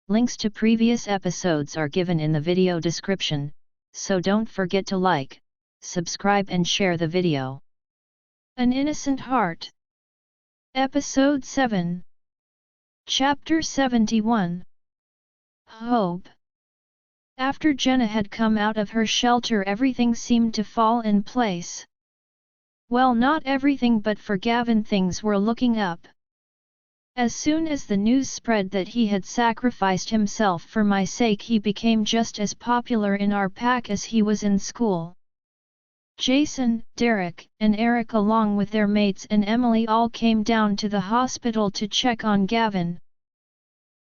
Links to previous episodes are given in the video description, so don't forget to like, subscribe and share the video. An Innocent Heart. Episode 7. Chapter 71. Hope. After Jenna had come out of her shelter, everything seemed to fall in place. Well, not everything, but for Gavin things were looking up. As soon as the news spread that he had sacrificed himself for my sake, he became just as popular in our pack as he was in school. Jason, Derek, and Eric along with their mates and Emily all came down to the hospital to check on Gavin.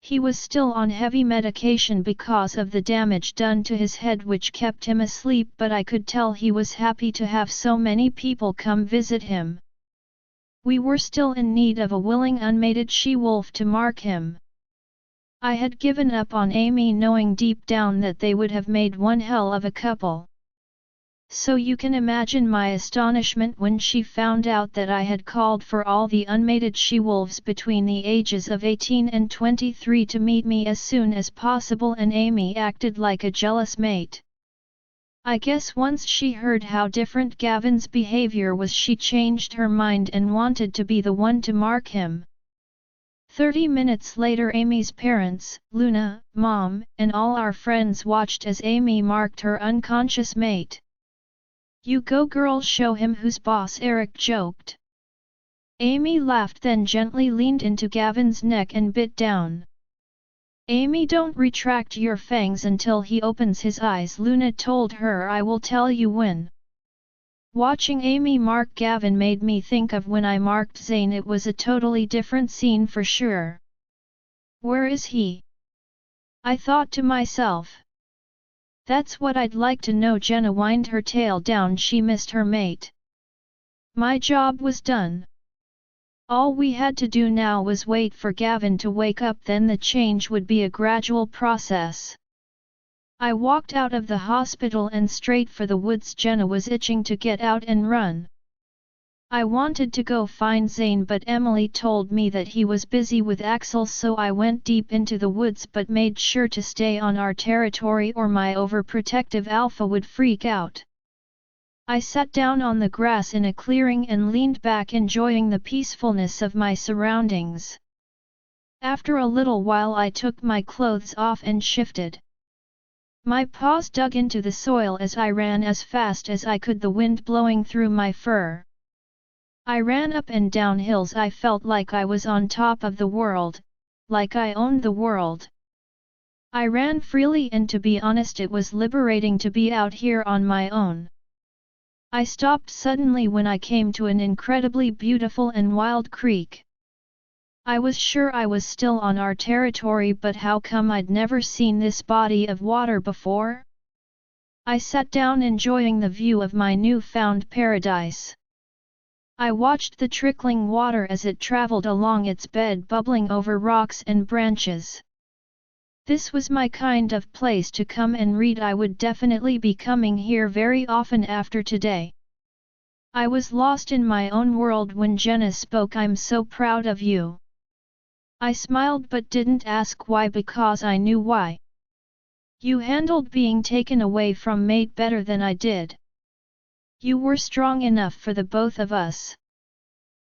He was still on heavy medication because of the damage done to his head, which kept him asleep, but I could tell he was happy to have so many people come visit him. We were still in need of a willing unmated she-wolf to mark him. I had given up on Amy, knowing deep down that they would have made one hell of a couple. So you can imagine my astonishment when she found out that I had called for all the unmated she-wolves between the ages of 18 and 23 to meet me as soon as possible, and Amy acted like a jealous mate. I guess once she heard how different Gavin's behavior was, she changed her mind and wanted to be the one to mark him. 30 minutes later, Amy's parents, Luna, Mom, and all our friends watched as Amy marked her unconscious mate. "You go girl, show him who's boss," Eric joked. Amy laughed, then gently leaned into Gavin's neck and bit down. "Amy, don't retract your fangs until he opens his eyes," Luna told her. "I will tell you when." Watching Amy mark Gavin made me think of when I marked Zayn. It was a totally different scene for sure. Where is he? I thought to myself. That's what I'd like to know. Jenna whined her tail down. She missed her mate. My job was done. All we had to do now was wait for Gavin to wake up, then the change would be a gradual process. I walked out of the hospital and straight for the woods. Jenna was itching to get out and run. I wanted to go find Zayn, but Emily told me that he was busy with Axel, so I went deep into the woods but made sure to stay on our territory or my overprotective alpha would freak out. I sat down on the grass in a clearing and leaned back, enjoying the peacefulness of my surroundings. After a little while I took my clothes off and shifted. My paws dug into the soil as I ran as fast as I could, the wind blowing through my fur. I ran up and down hills. I felt like I was on top of the world, like I owned the world. I ran freely, and to be honest, it was liberating to be out here on my own. I stopped suddenly when I came to an incredibly beautiful and wild creek. I was sure I was still on our territory, but how come I'd never seen this body of water before? I sat down, enjoying the view of my newfound paradise. I watched the trickling water as it traveled along its bed, bubbling over rocks and branches. This was my kind of place to come and read. I would definitely be coming here very often after today. I was lost in my own world when Jenna spoke. "I'm so proud of you." I smiled but didn't ask why, because I knew why. "You handled being taken away from mate better than I did. You were strong enough for the both of us.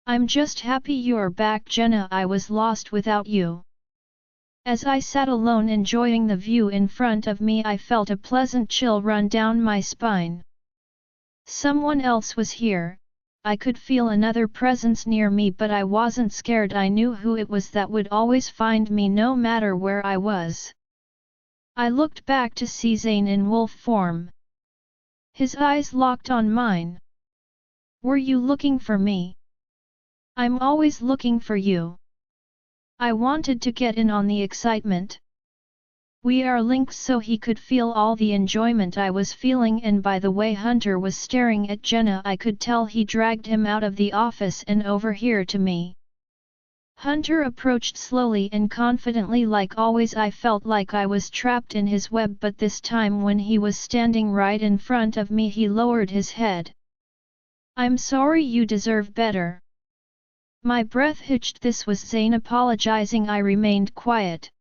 I'm just happy you're back, Jenna. I was lost without you." As I sat alone enjoying the view in front of me, I felt a pleasant chill run down my spine. Someone else was here. I could feel another presence near me, but I wasn't scared. I knew who it was that would always find me no matter where I was. I looked back to see Zayn in wolf form. His eyes locked on mine. "Were you looking for me?" "I'm always looking for you." I wanted to get in on the excitement. We are linked, so he could feel all the enjoyment I was feeling, and by the way Hunter was staring at Jenna, I could tell he dragged him out of the office and over here to me. Hunter approached slowly and confidently like always. I felt like I was trapped in his web, but this time when he was standing right in front of me, he lowered his head. "I'm sorry, you deserve better." My breath hitched. This was Zayn apologizing. I remained quiet.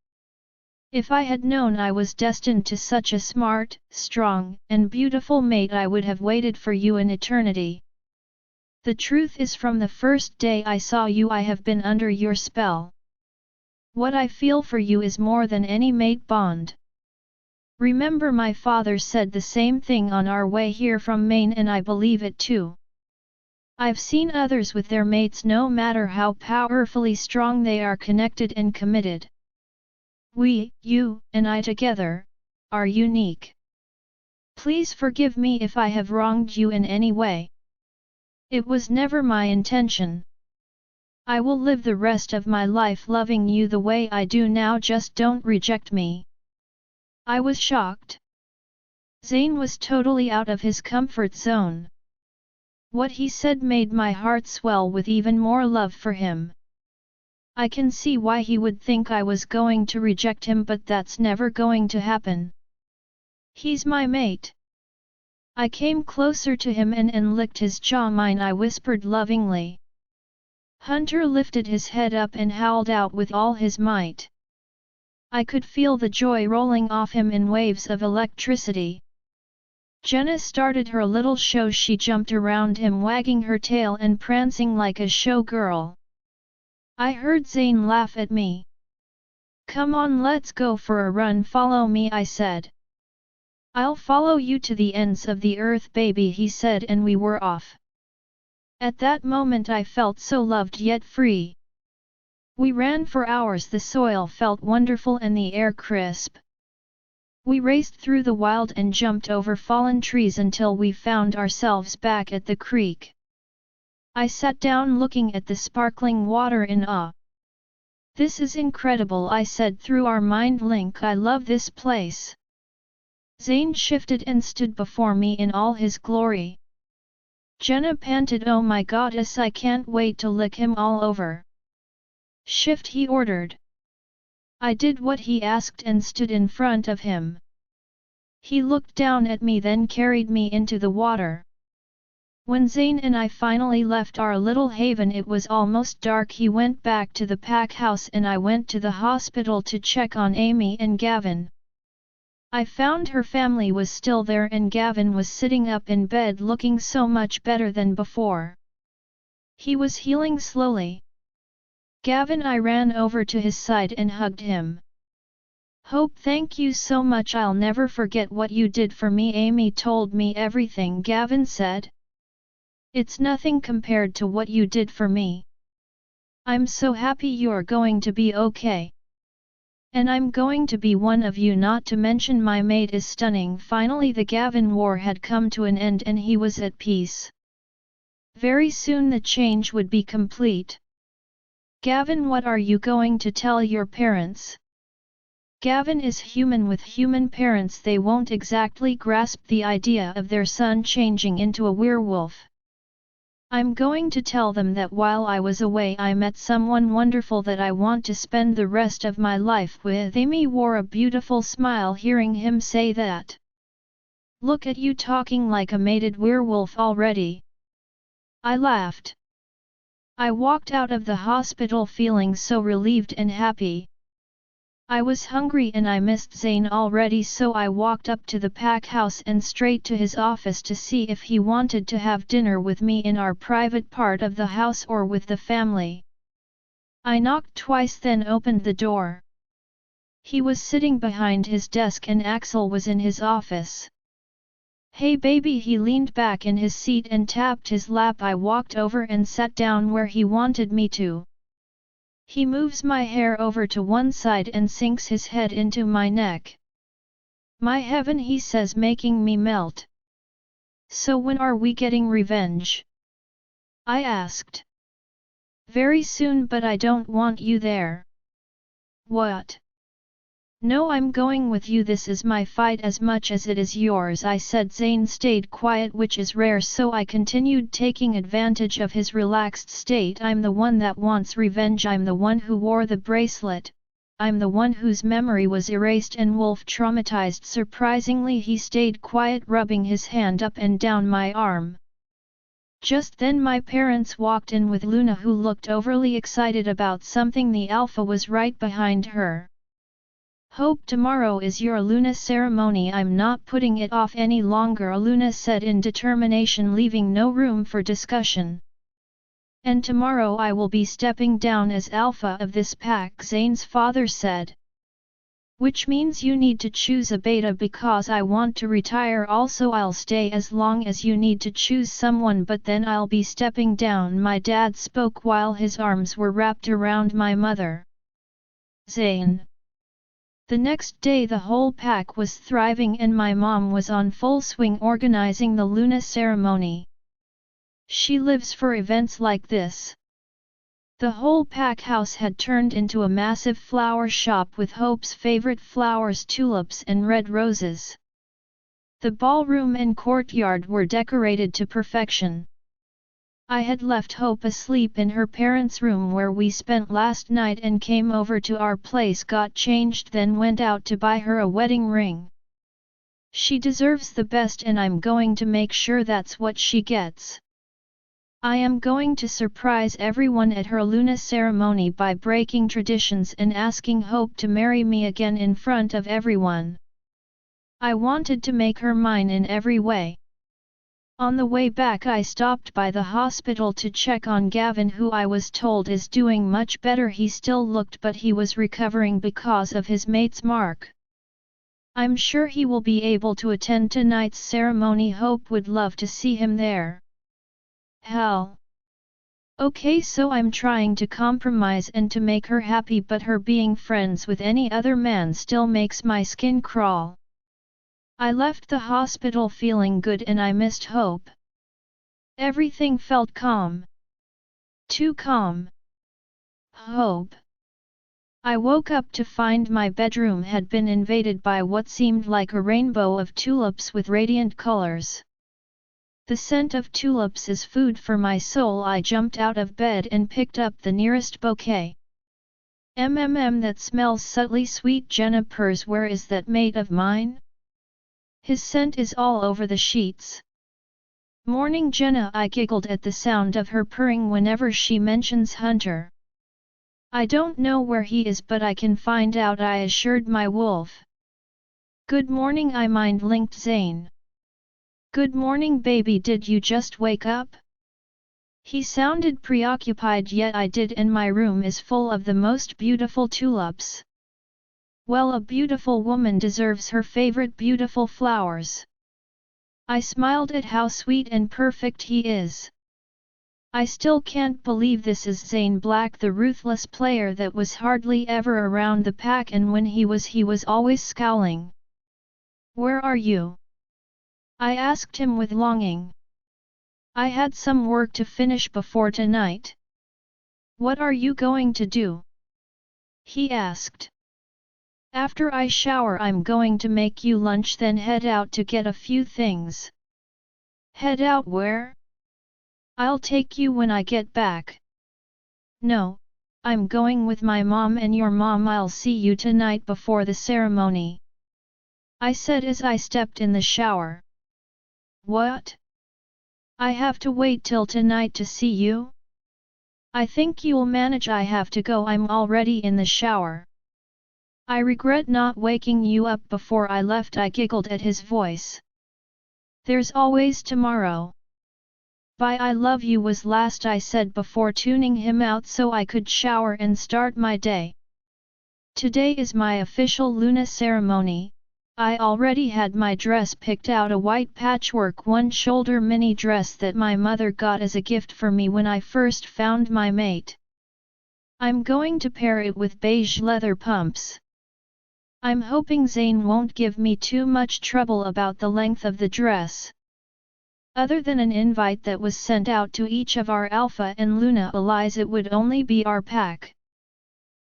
If I had known I was destined to such a smart, strong, and beautiful mate, I would have waited for you in eternity. The truth is, from the first day I saw you I have been under your spell. What I feel for you is more than any mate bond. Remember, my father said the same thing on our way here from Maine, and I believe it too. I've seen others with their mates, no matter how powerfully strong they are, connected and committed. We, you, and I together, are unique. Please forgive me if I have wronged you in any way. It was never my intention. I will live the rest of my life loving you the way I do now, just don't reject me. I was shocked. Zayn was totally out of his comfort zone. What he said made my heart swell with even more love for him. I can see why he would think I was going to reject him, but that's never going to happen. He's my mate. I came closer to him and licked his jaw. Mine, I whispered lovingly. Hunter lifted his head up and howled out with all his might. I could feel the joy rolling off him in waves of electricity. Jenna started her little show. She jumped around him, wagging her tail and prancing like a showgirl. I heard Zayn laugh at me. Come on, let's go for a run, follow me, I said. I'll follow you to the ends of the earth, baby, he said, and we were off. At that moment I felt so loved yet free. We ran for hours. The soil felt wonderful and the air crisp. We raced through the wild and jumped over fallen trees until we found ourselves back at the creek. I sat down looking at the sparkling water in awe. This is incredible, I said through our mind link. I love this place. Zayn shifted and stood before me in all his glory. Jenna panted, oh my goddess, I can't wait to lick him all over. Shift, he ordered. I did what he asked and stood in front of him. He looked down at me, then carried me into the water. When Zayn and I finally left our little haven, it was almost dark. He went back to the pack house and I went to the hospital to check on Amy and Gavin. I found her family was still there and Gavin was sitting up in bed looking so much better than before. He was healing slowly. Gavin, I ran over to his side and hugged him. Hope, thank you so much, I'll never forget what you did for me. Amy told me everything, Gavin said. It's nothing compared to what you did for me. I'm so happy you're going to be okay. And I'm going to be one of you, not to mention my mate is stunning. Finally the Gavin war had come to an end and he was at peace. Very soon the change would be complete. Gavin, what are you going to tell your parents? Gavin is human with human parents. They won't exactly grasp the idea of their son changing into a werewolf. I'm going to tell them that while I was away I met someone wonderful that I want to spend the rest of my life with. Amy wore a beautiful smile hearing him say that. Look at you talking like a mated werewolf already. I laughed. I walked out of the hospital feeling so relieved and happy. I was hungry and I missed Zayn already, so I walked up to the pack house and straight to his office to see if he wanted to have dinner with me in our private part of the house or with the family. I knocked twice, then opened the door. He was sitting behind his desk and Axel was in his office. Hey baby, he leaned back in his seat and tapped his lap. I walked over and sat down where he wanted me to. He moves my hair over to one side and sinks his head into my neck. My heaven, he says, making me melt. So when are we getting revenge? I asked. Very soon, but I don't want you there. What? No, I'm going with you. This is my fight as much as it is yours, I said. Zayn stayed quiet, which is rare, so I continued taking advantage of his relaxed state. I'm the one that wants revenge. I'm the one who wore the bracelet. I'm the one whose memory was erased and Wolf traumatized. Surprisingly, he stayed quiet, rubbing his hand up and down my arm. Just then my parents walked in with Luna, who looked overly excited about something. The alpha was right behind her. Hope tomorrow is your Luna ceremony. I'm not putting it off any longer, Luna said in determination, leaving no room for discussion. And tomorrow I will be stepping down as alpha of this pack, Zayn's father said. Which means you need to choose a beta because I want to retire. Also I'll stay as long as you need to choose someone, but then I'll be stepping down. My dad spoke while his arms were wrapped around my mother. Zayn. The next day the whole pack was thriving and my mom was on full swing organizing the Luna ceremony. She lives for events like this. The whole pack house had turned into a massive flower shop with Hope's favorite flowers, tulips and red roses. The ballroom and courtyard were decorated to perfection. I had left Hope asleep in her parents' room where we spent last night and came over to our place, got changed, then went out to buy her a wedding ring. She deserves the best and I'm going to make sure that's what she gets. I am going to surprise everyone at her Luna ceremony by breaking traditions and asking Hope to marry me again in front of everyone. I wanted to make her mine in every way. On the way back I stopped by the hospital to check on Gavin, who I was told is doing much better. He still looked, but he was recovering because of his mate's mark. I'm sure he will be able to attend tonight's ceremony. Hope would love to see him there. Hell. Okay, so I'm trying to compromise and to make her happy, but her being friends with any other man still makes my skin crawl. I left the hospital feeling good and I missed Hope. Everything felt calm. Too calm. Hope. I woke up to find my bedroom had been invaded by what seemed like a rainbow of tulips with radiant colors. The scent of tulips is food for my soul. I jumped out of bed and picked up the nearest bouquet. That smells subtly sweet. Jenna purrs, where is that mate of mine? His scent is all over the sheets. Morning Jenna, I giggled at the sound of her purring whenever she mentions Hunter. I don't know where he is, but I can find out, I assured my wolf. Good morning, I mind-linked Zayn. Good morning baby, did you just wake up? He sounded preoccupied, yet I did, and my room is full of the most beautiful tulips. Well, a beautiful woman deserves her favorite beautiful flowers. I smiled at how sweet and perfect he is. I still can't believe this is Zayn Black, the ruthless player that was hardly ever around the pack, and when he was always scowling. Where are you? I asked him with longing. I had some work to finish before tonight. What are you going to do? He asked. After I shower I'm going to make you lunch, then head out to get a few things. Head out where? I'll take you when I get back. No, I'm going with my mom and your mom. I'll see you tonight before the ceremony, I said as I stepped in the shower. What? I have to wait till tonight to see you? I think you'll manage. I have to go, I'm already in the shower. I regret not waking you up before I left, I giggled at his voice. There's always tomorrow. Bye, I love you was last I said before tuning him out so I could shower and start my day. Today is my official Luna ceremony. I already had my dress picked out, a white patchwork one-shoulder mini dress that my mother got as a gift for me when I first found my mate. I'm going to pair it with beige leather pumps. I'm hoping Zayn won't give me too much trouble about the length of the dress. Other than an invite that was sent out to each of our Alpha and Luna allies, it would only be our pack.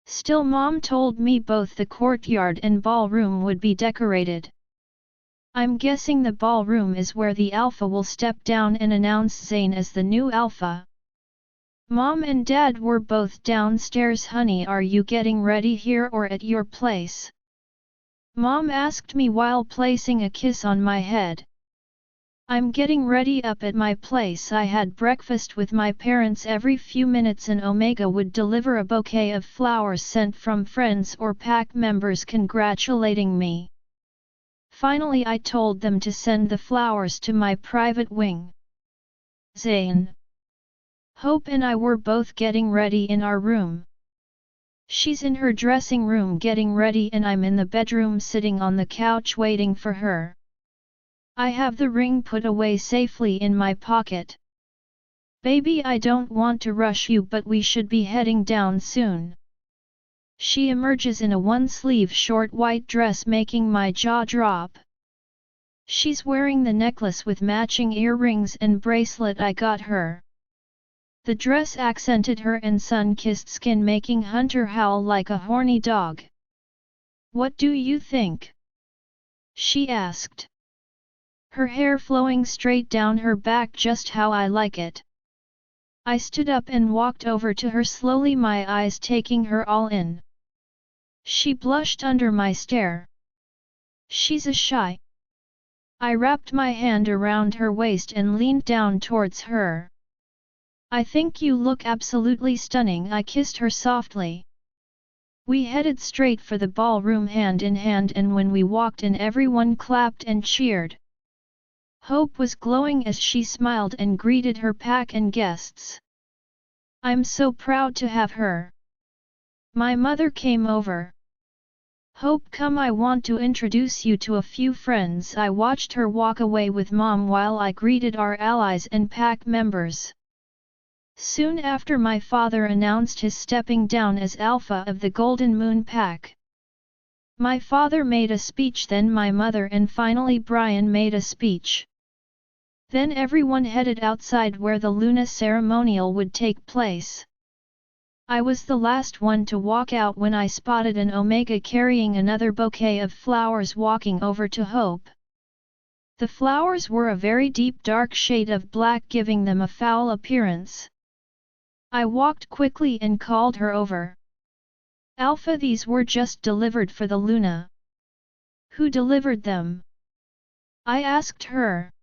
Still, Mom told me both the courtyard and ballroom would be decorated. I'm guessing the ballroom is where the Alpha will step down and announce Zayn as the new Alpha. Mom and Dad were both downstairs. Honey, are you getting ready here or at your place? Mom asked me while placing a kiss on my head. I'm getting ready up at my place. I had breakfast with my parents. Every few minutes an Omega would deliver a bouquet of flowers sent from friends or pack members congratulating me. Finally I told them to send the flowers to my private wing. Zayn, Hope and I were both getting ready in our room. She's in her dressing room getting ready and I'm in the bedroom sitting on the couch waiting for her. I have the ring put away safely in my pocket. Baby, I don't want to rush you, but we should be heading down soon. She emerges in a one-sleeve short white dress making my jaw drop. She's wearing the necklace with matching earrings and bracelet I got her. The dress accented her and sun-kissed skin making Hunter howl like a horny dog. What do you think? She asked. Her hair flowing straight down her back just how I like it. I stood up and walked over to her slowly, my eyes taking her all in. She blushed under my stare. She's a shy. I wrapped my hand around her waist and leaned down towards her. I think you look absolutely stunning, I kissed her softly. We headed straight for the ballroom hand in hand, and when we walked in everyone clapped and cheered. Hope was glowing as she smiled and greeted her pack and guests. I'm so proud to have her. My mother came over. Hope, come, I want to introduce you to a few friends. I watched her walk away with Mom while I greeted our allies and pack members. Soon after, my father announced his stepping down as Alpha of the Golden Moon Pack. My father made a speech, then my mother, and finally Brian made a speech. Then everyone headed outside where the Luna ceremonial would take place. I was the last one to walk out when I spotted an Omega carrying another bouquet of flowers walking over to Hope. The flowers were a very deep dark shade of black, giving them a foul appearance. I walked quickly and called her over. Alpha, these were just delivered for the Luna. Who delivered them? I asked her.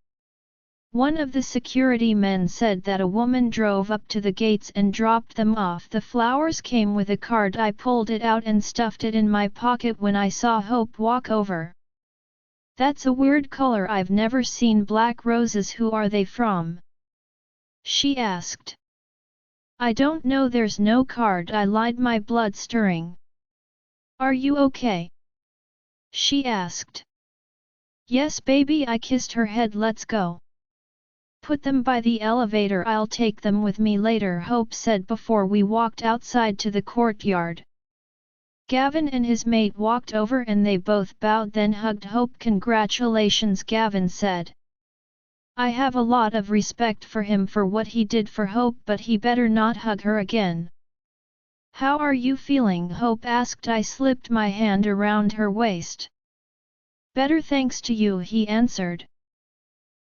One of the security men said that a woman drove up to the gates and dropped them off. The flowers came with a card. I pulled it out and stuffed it in my pocket when I saw Hope walk over. That's a weird color, I've never seen black roses. Who are they from? She asked. I don't know, there's no card, I lied, my blood stirring. Are you okay? She asked. Yes baby, I kissed her head. Let's go. Put them by the elevator, I'll take them with me later, Hope said before we walked outside to the courtyard. Gavin and his mate walked over and they both bowed, then hugged Hope. Congratulations, Gavin said. I have a lot of respect for him for what he did for Hope, but he better not hug her again. How are you feeling? Hope asked. I slipped my hand around her waist. Better, thanks to you, he answered.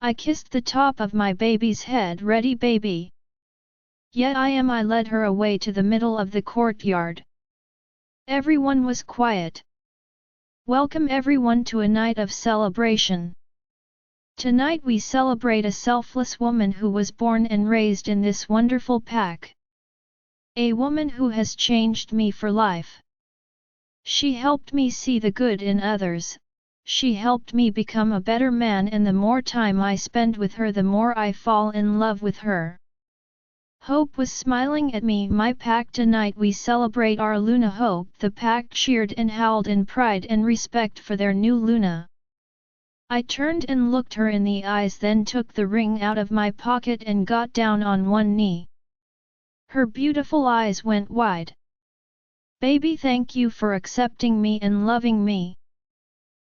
I kissed the top of my baby's head. Ready baby? Yeah, I am. I led her away to the middle of the courtyard. Everyone was quiet. Welcome everyone to a night of celebration. Tonight we celebrate a selfless woman who was born and raised in this wonderful pack. A woman who has changed me for life. She helped me see the good in others. She helped me become a better man, and the more time I spend with her, the more I fall in love with her. Hope was smiling at me. My pack, tonight we celebrate our Luna. Hope. The pack cheered and howled in pride and respect for their new Luna. I turned and looked her in the eyes, then took the ring out of my pocket and got down on one knee. Her beautiful eyes went wide. Baby, thank you for accepting me and loving me.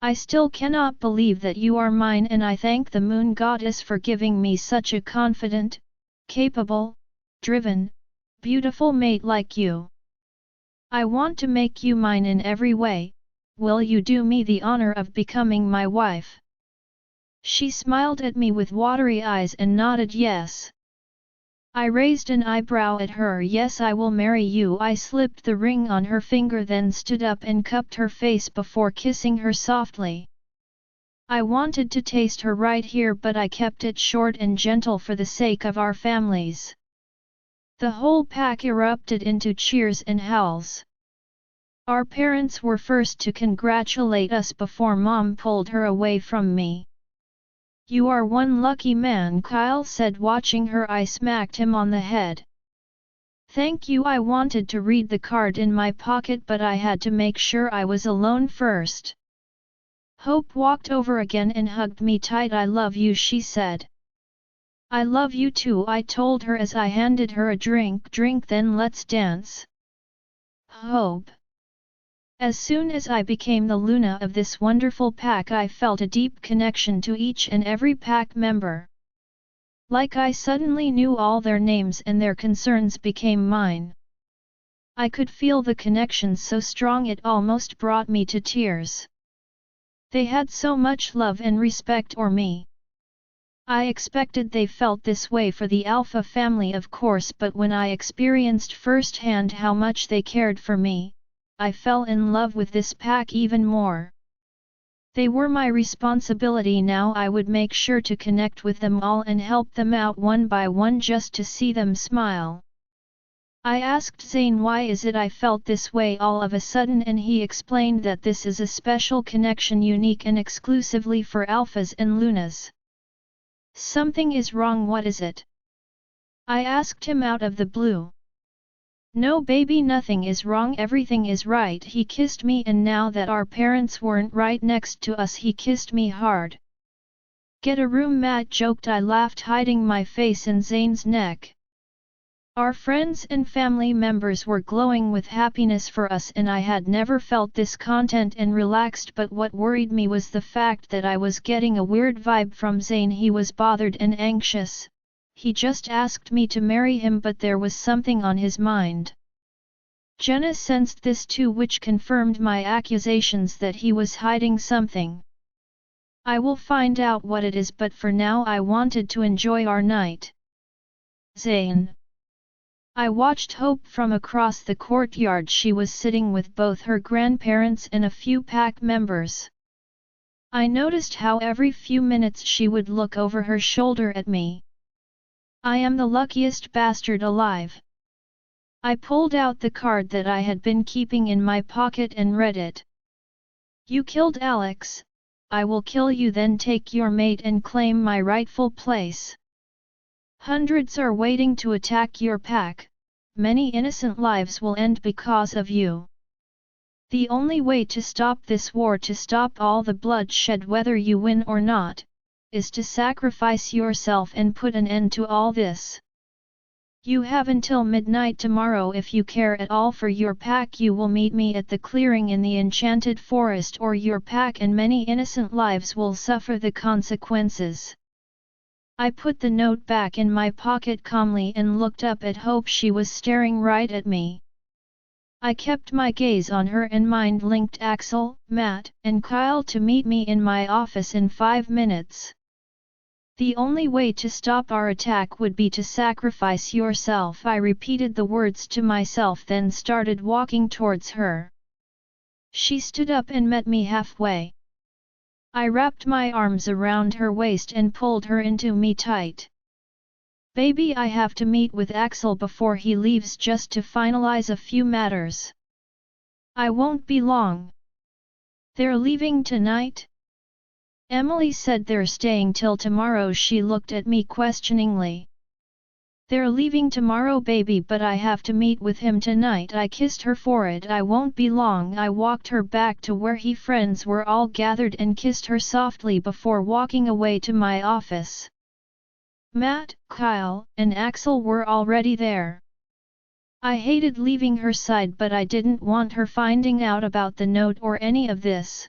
I still cannot believe that you are mine, and I thank the Moon Goddess for giving me such a confident, capable, driven, beautiful mate like you. I want to make you mine in every way. Will you do me the honor of becoming my wife? She smiled at me with watery eyes and nodded yes. I raised an eyebrow at her. Yes, I will marry you. I slipped the ring on her finger, then stood up and cupped her face before kissing her softly. I wanted to taste her right here, but I kept it short and gentle for the sake of our families. The whole pack erupted into cheers and howls. Our parents were first to congratulate us before Mom pulled her away from me. "You are one lucky man," Kyle said, watching her. I smacked him on the head. "Thank you." I wanted to read the card in my pocket, but I had to make sure I was alone first. Hope walked over again and hugged me tight. "I love you," she said. "I love you too," I told her as I handed her a drink. "Drink, then let's dance." Hope. As soon as I became the Luna of this wonderful pack, I felt a deep connection to each and every pack member. Like I suddenly knew all their names and their concerns became mine. I could feel the connection so strong it almost brought me to tears. They had so much love and respect for me. I expected they felt this way for the Alpha family, of course, but when I experienced firsthand how much they cared for me, I fell in love with this pack even more. They were my responsibility now. I would make sure to connect with them all and help them out one by one just to see them smile. I asked Zayn why is it I felt this way all of a sudden, and he explained that this is a special connection unique and exclusively for Alphas and Lunas. Something is wrong. What is it? I asked him out of the blue. "No baby, nothing is wrong, everything is right." He kissed me, and now that our parents weren't right next to us, he kissed me hard. "Get a room," Matt joked. I laughed, hiding my face in Zayn's neck. Our friends and family members were glowing with happiness for us, and I had never felt this content and relaxed, but what worried me was the fact that I was getting a weird vibe from Zayn. He was bothered and anxious. He just asked me to marry him, but there was something on his mind. Jenna sensed this too, which confirmed my accusations that he was hiding something. I will find out what it is, but for now I wanted to enjoy our night. Zayn. I watched Hope from across the courtyard. She was sitting with both her grandparents and a few pack members. I noticed how every few minutes she would look over her shoulder at me. I am the luckiest bastard alive. I pulled out the card that I had been keeping in my pocket and read it. "You killed Alex. I will kill you, then take your mate and claim my rightful place. Hundreds are waiting to attack your pack. Many innocent lives will end because of you. The only way to stop this war, to stop all the bloodshed, whether you win or not, is to sacrifice yourself and put an end to all this. You have until midnight tomorrow. If you care at all for your pack, you will meet me at the clearing in the enchanted forest, or your pack and many innocent lives will suffer the consequences." I put the note back in my pocket calmly and looked up at Hope. She was staring right at me. I kept my gaze on her and mind-linked Axel, Matt, and Kyle to meet me in my office in 5 minutes. "The only way to stop our attack would be to sacrifice yourself." I repeated the words to myself, then started walking towards her. She stood up and met me halfway. I wrapped my arms around her waist and pulled her into me tight. "Baby, I have to meet with Axel before he leaves, just to finalize a few matters. I won't be long." "They're leaving tonight?" Emily said they're staying till tomorrow. She looked at me questioningly. "They're leaving tomorrow, baby, but I have to meet with him tonight." I kissed her forehead. "I won't be long." I walked her back to where her friends were all gathered and kissed her softly before walking away to my office. Matt, Kyle, and Axel were already there. I hated leaving her side, but I didn't want her finding out about the note or any of this.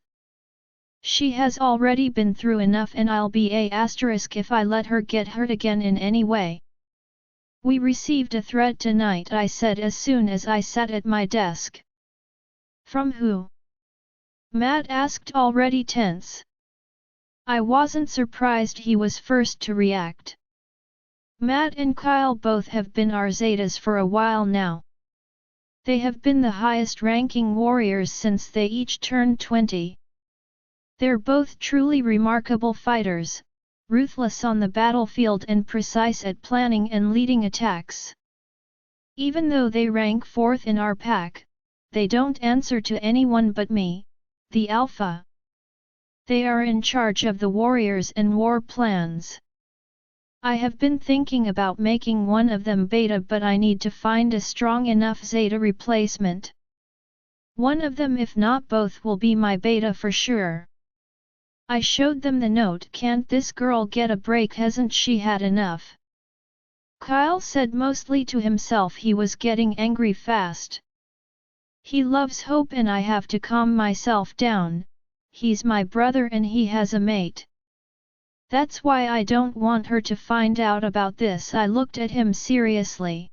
She has already been through enough, and I'll be a asterisk if I let her get hurt again in any way. "We received a threat tonight," I said as soon as I sat at my desk. "From who?" Matt asked, already tense. I wasn't surprised he was first to react. Matt and Kyle both have been our Zetas for a while now. They have been the highest ranking warriors since they each turned 20. They're both truly remarkable fighters, ruthless on the battlefield and precise at planning and leading attacks. Even though they rank 4th in our pack, they don't answer to anyone but me, the Alpha. They are in charge of the warriors and war plans. I have been thinking about making one of them Beta, but I need to find a strong enough Zeta replacement. One of them, if not both, will be my Beta for sure. I showed them the note. Can't this girl get a break? Hasn't she had enough? Kyle said, mostly to himself. He was getting angry fast. He loves Hope and I have to calm myself down. He's my brother and he has a mate. That's why I don't want her to find out about this. I looked at him seriously.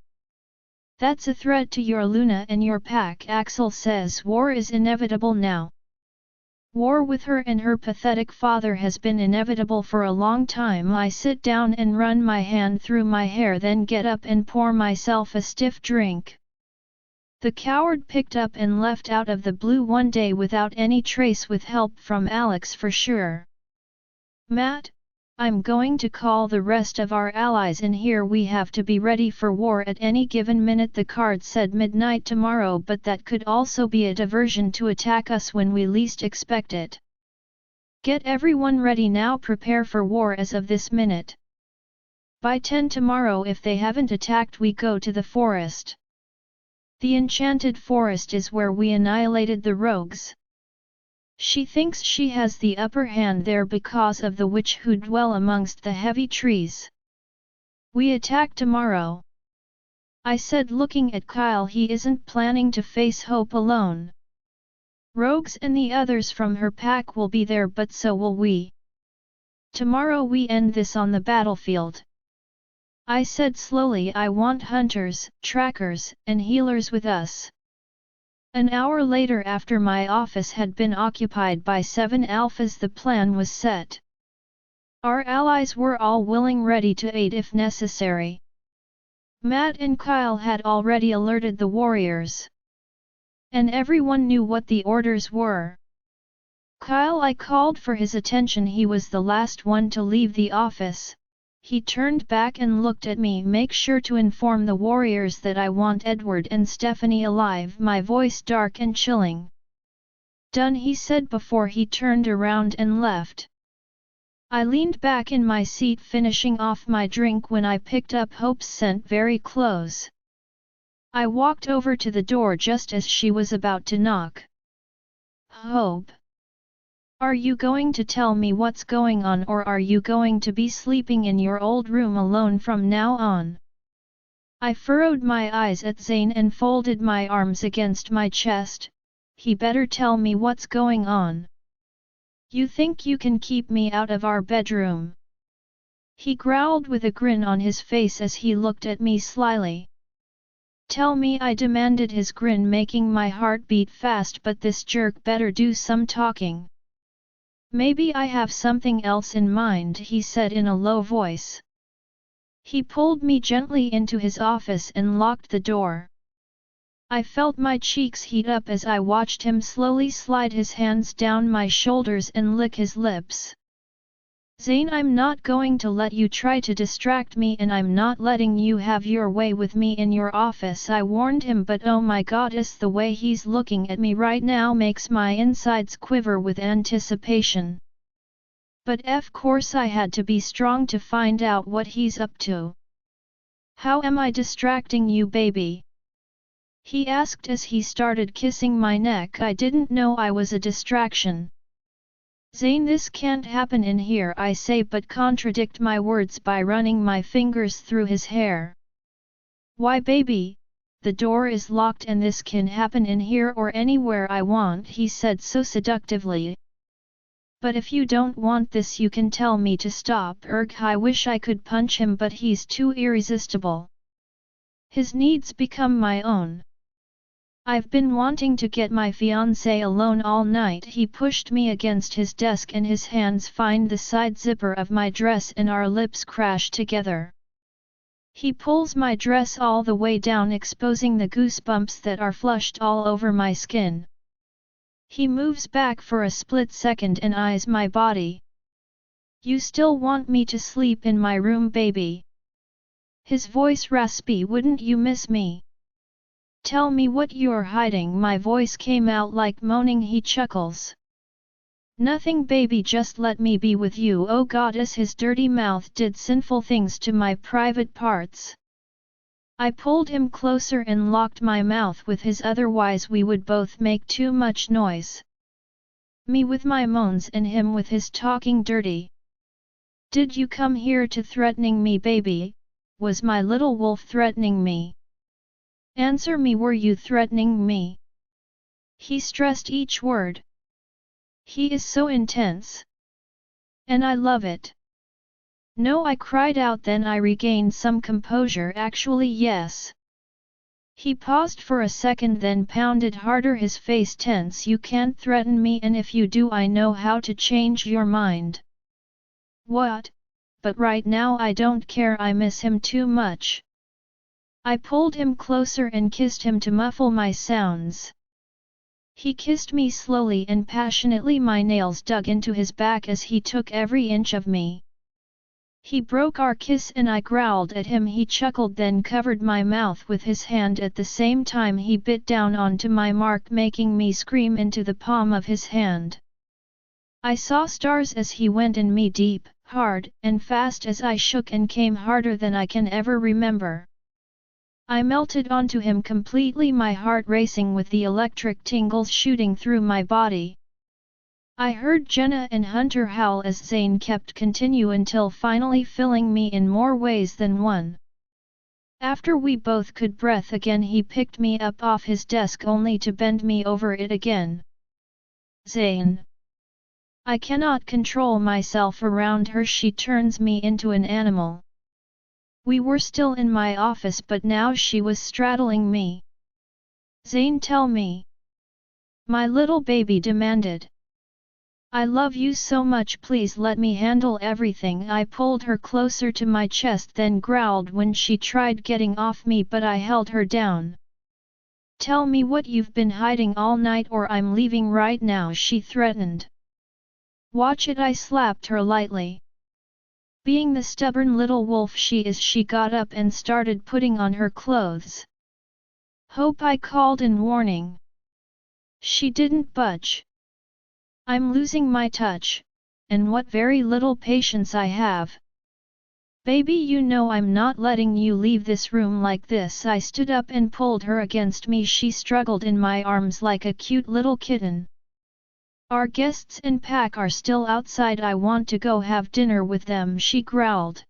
That's a threat to your Luna and your pack. Axel says war is inevitable now. War with her and her pathetic father has been inevitable for a long time. I sit down and run my hand through my hair, then get up and pour myself a stiff drink. The coward picked up and left out of the blue one day without any trace, with help from Alex for sure. Matt, I'm going to call the rest of our allies in here. We have to be ready for war at any given minute. The card said midnight tomorrow, but that could also be a diversion to attack us when we least expect it. Get everyone ready now. Prepare for war as of this minute. By 10 tomorrow, if they haven't attacked, we go to the forest. The enchanted forest is where we annihilated the rogues. She thinks she has the upper hand there because of the witch who dwell amongst the heavy trees. We attack tomorrow, I said, looking at Kyle. He isn't planning to face Hope alone. Rogues and the others from her pack will be there, but so will we. Tomorrow we end this on the battlefield. I said slowly. I want hunters, trackers, and healers with us. An hour later, after my office had been occupied by 7 alphas, the plan was set. Our allies were all willing, ready to aid if necessary. Matt and Kyle had already alerted the warriors. And everyone knew what the orders were. Kyle, I called for his attention. He was the last one to leave the office. He turned back and looked at me. Make sure to inform the warriors that I want Edward and Stephanie alive. My voice dark and chilling. Done, he said before he turned around and left. I leaned back in my seat, finishing off my drink, when I picked up Hope's scent very close. I walked over to the door just as she was about to knock. Hope, are you going to tell me what's going on, or are you going to be sleeping in your old room alone from now on? I furrowed my eyes at Zayn and folded my arms against my chest. He better tell me what's going on. You think you can keep me out of our bedroom? He growled with a grin on his face as he looked at me slyly. Tell me, I demanded, his grin making my heart beat fast. But this jerk better do some talking. Maybe I have something else in mind, he said in a low voice. He pulled me gently into his office and locked the door. I felt my cheeks heat up as I watched him slowly slide his hands down my shoulders and lick his lips. Zayn, I'm not going to let you try to distract me, and I'm not letting you have your way with me in your office, I warned him. But oh my goddess, the way he's looking at me right now makes my insides quiver with anticipation. But of course I had to be strong to find out what he's up to. How am I distracting you, baby? He asked as he started kissing my neck. I didn't know I was a distraction. Zayn, this can't happen in here, I say, but contradict my words by running my fingers through his hair. Why, baby, the door is locked and this can happen in here or anywhere I want, he said so seductively. But if you don't want this, you can tell me to stop. I wish I could punch him, but he's too irresistible. His needs become my own. I've been wanting to get my fiancé alone all night. He pushed me against his desk and his hands find the side zipper of my dress and our lips crash together. He pulls my dress all the way down, exposing the goosebumps that are flushed all over my skin. He moves back for a split second and eyes my body. You still want me to sleep in my room, baby? His voice raspy. Wouldn't you miss me? Tell me what you're hiding. My voice came out like moaning. He chuckles. Nothing, baby, just let me be with you. Oh goddess, his dirty mouth did sinful things to my private parts. I pulled him closer and locked my mouth with his, otherwise we would both make too much noise. Me with my moans and him with his talking dirty. Did you come here to threatening me, baby? Was my little wolf threatening me? Answer me, were you threatening me? He stressed each word. He is so intense. And I love it. No, I cried out, then I regained some composure. Actually, yes. He paused for a second, then pounded harder, his face tense. You can't threaten me, and if you do, I know how to change your mind. What? But right now I don't care, I miss him too much. I pulled him closer and kissed him to muffle my sounds. He kissed me slowly and passionately. My nails dug into his back as he took every inch of me. He broke our kiss and I growled at him. He chuckled, then covered my mouth with his hand. At the same time he bit down onto my mark, making me scream into the palm of his hand. I saw stars as he went in me deep, hard, and fast as I shook and came harder than I can ever remember. I melted onto him completely, my heart racing with the electric tingles shooting through my body. I heard Jenna and Hunter howl as Zayn kept continue until finally filling me in more ways than one. After we both could breathe again, he picked me up off his desk only to bend me over it again. Zayn. I cannot control myself around her. She turns me into an animal. We were still in my office, but now she was straddling me. Zayn, tell me. My little baby demanded. I love you so much, please let me handle everything. I pulled her closer to my chest, then growled when she tried getting off me, but I held her down. Tell me what you've been hiding all night or I'm leaving right now, she threatened. Watch it, I slapped her lightly. Being the stubborn little wolf she is, she got up and started putting on her clothes. Hope, I called in warning. She didn't budge. I'm losing my touch, and what very little patience I have. Baby, you know I'm not letting you leave this room like this. I stood up and pulled her against me. She struggled in my arms like a cute little kitten. Our guests and pack are still outside. I want to go have dinner with them, she growled.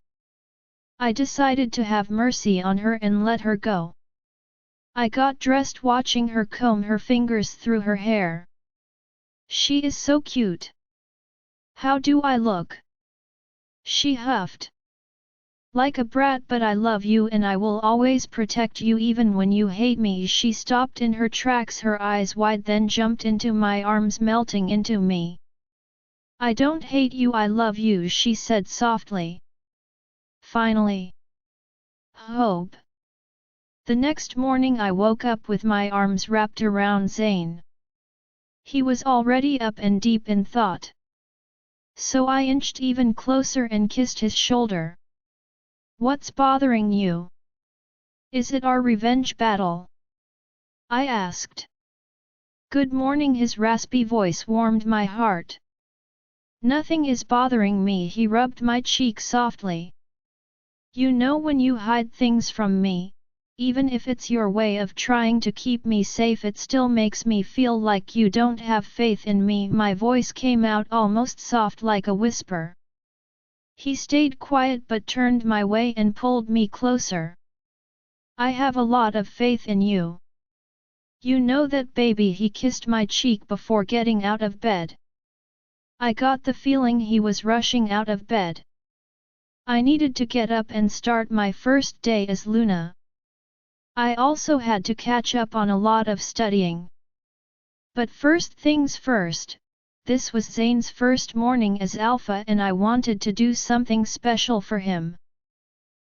I decided to have mercy on her and let her go. I got dressed, watching her comb her fingers through her hair. She is so cute. How do I look? She huffed. Like a brat, but I love you and I will always protect you even when you hate me. She stopped in her tracks, her eyes wide, then jumped into my arms, melting into me. I don't hate you, I love you, she said softly. Finally. Hope. The next morning I woke up with my arms wrapped around Zayn. He was already up and deep in thought. So I inched even closer and kissed his shoulder. What's bothering you? Is it our revenge battle? I asked. Good morning, his raspy voice warmed my heart. Nothing is bothering me, he rubbed my cheek softly. You know, when you hide things from me, even if it's your way of trying to keep me safe, it still makes me feel like you don't have faith in me. My voice came out almost soft, like a whisper. He stayed quiet but turned my way and pulled me closer. I have a lot of faith in you. You know that, baby. He kissed my cheek before getting out of bed. I got the feeling he was rushing out of bed. I needed to get up and start my first day as Luna. I also had to catch up on a lot of studying. But first things first, this was Zayn's first morning as Alpha and I wanted to do something special for him.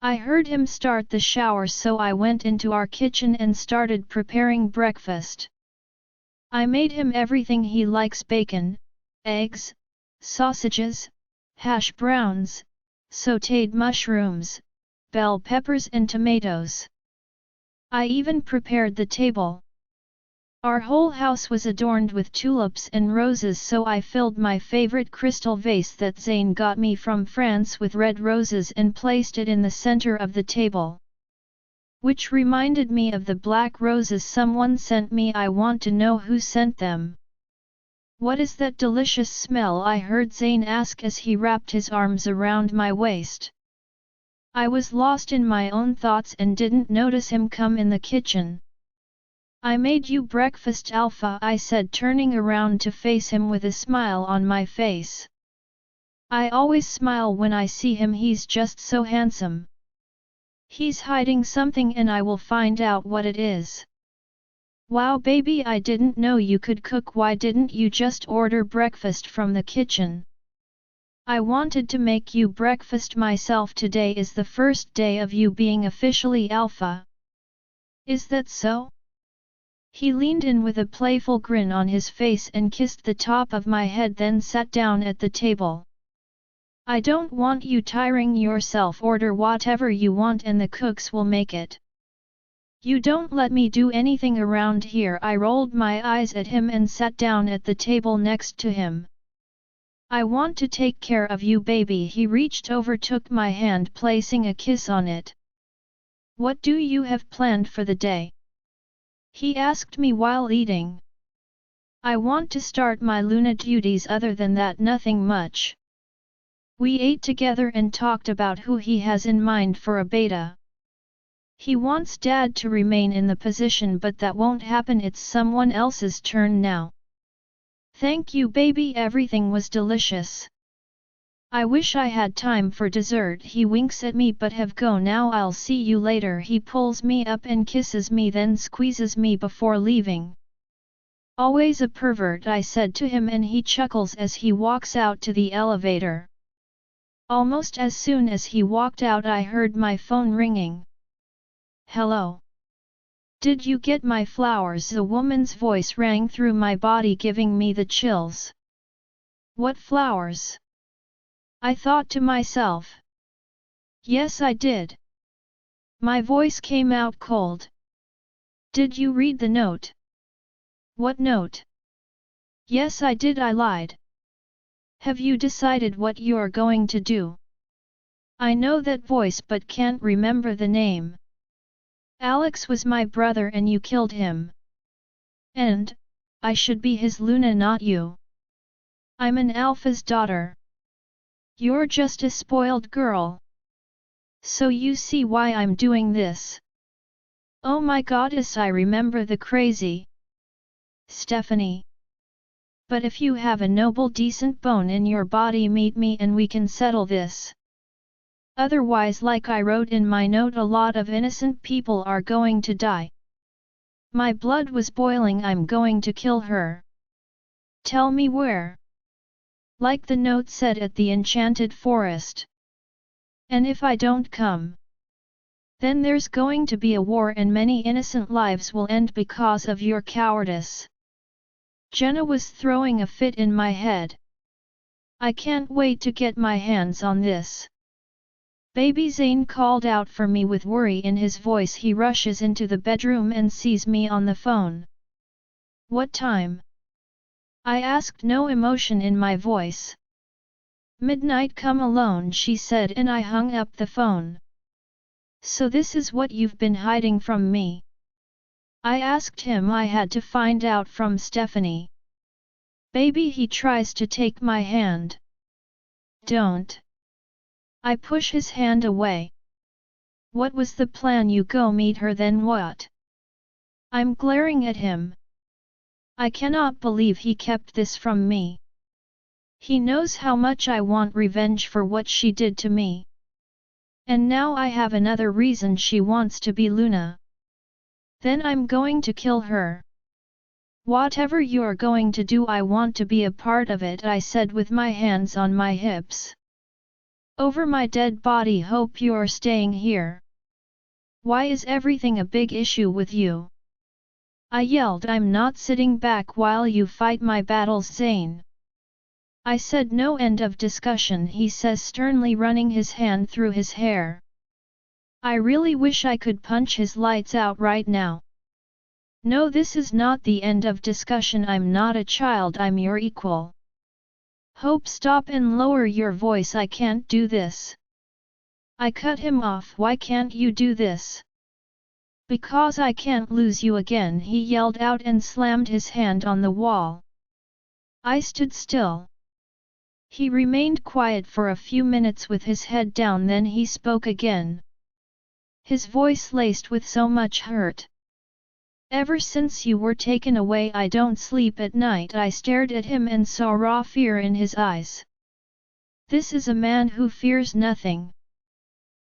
I heard him start the shower, so I went into our kitchen and started preparing breakfast. I made him everything he likes: bacon, eggs, sausages, hash browns, sautéed mushrooms, bell peppers and tomatoes. I even prepared the table. Our whole house was adorned with tulips and roses, so I filled my favorite crystal vase that Zayn got me from France with red roses and placed it in the center of the table. Which reminded me of the black roses someone sent me. I want to know who sent them. What is that delicious smell? I heard Zayn ask as he wrapped his arms around my waist. I was lost in my own thoughts and didn't notice him come in the kitchen. I made you breakfast, Alpha, I said, turning around to face him with a smile on my face. I always smile when I see him, he's just so handsome. He's hiding something and I will find out what it is. Wow baby, I didn't know you could cook. Why didn't you just order breakfast from the kitchen? I wanted to make you breakfast myself. Today is the first day of you being officially Alpha. Is that so? He leaned in with a playful grin on his face and kissed the top of my head, then sat down at the table. I don't want you tiring yourself. Order whatever you want and the cooks will make it. You don't let me do anything around here. I rolled my eyes at him and sat down at the table next to him. I want to take care of you baby. He reached over, took my hand, placing a kiss on it. What do you have planned for the day? He asked me while eating. I want to start my Luna duties. Other than that, nothing much. We ate together and talked about who he has in mind for a beta. He wants Dad to remain in the position, but that won't happen. It's someone else's turn now. Thank you baby, everything was delicious. I wish I had time for dessert. He winks at me, but have go now, I'll see you later. He pulls me up and kisses me, then squeezes me before leaving. Always a pervert, I said to him, and he chuckles as he walks out to the elevator. Almost as soon as he walked out, I heard my phone ringing. Hello? Did you get my flowers? A woman's voice rang through my body, giving me the chills. What flowers? I thought to myself. Yes, I did. My voice came out cold. Did you read the note? What note? Yes, I did, I lied. Have you decided what you're going to do? I know that voice but can't remember the name. Alex was my brother and you killed him. And, I should be his Luna, not you. I'm an Alpha's daughter. You're just a spoiled girl. So you see why I'm doing this. Oh my goddess, I remember the crazy Stephanie. But if you have a noble, decent bone in your body, meet me and we can settle this. Otherwise, like I wrote in my note, a lot of innocent people are going to die. My blood was boiling. I'm going to kill her. Tell me where. Like the note said, at the enchanted forest. And if I don't come, then there's going to be a war and many innocent lives will end because of your cowardice. Jenna was throwing a fit in my head. I can't wait to get my hands on this. Baby, Zayn called out for me with worry in his voice. He rushes into the bedroom and sees me on the phone. What time? I asked, no emotion in my voice. Midnight, come alone, she said, and I hung up the phone. So this is what you've been hiding from me? I asked him. I had to find out from Stephanie. Baby, he tries to take my hand. Don't. I push his hand away. What was the plan? You go meet her, then what? I'm glaring at him. I cannot believe he kept this from me. He knows how much I want revenge for what she did to me. And now I have another reason: she wants to be Luna. Then I'm going to kill her. Whatever you're going to do, I want to be a part of it, I said with my hands on my hips. Over my dead body. Hope you're staying here. Why is everything a big issue with you? I yelled. I'm not sitting back while you fight my battles, Zayn. I said. No end of discussion, he says sternly, running his hand through his hair. I really wish I could punch his lights out right now. No, this is not the end of discussion. I'm not a child, I'm your equal. Hope, stop and lower your voice, I can't do this. I cut him off. Why can't you do this? Because I can't lose you again, he yelled out and slammed his hand on the wall. I stood still. He remained quiet for a few minutes with his head down, then he spoke again. His voice laced with so much hurt. Ever since you were taken away I don't sleep at night. I stared at him and saw raw fear in his eyes. This is a man who fears nothing.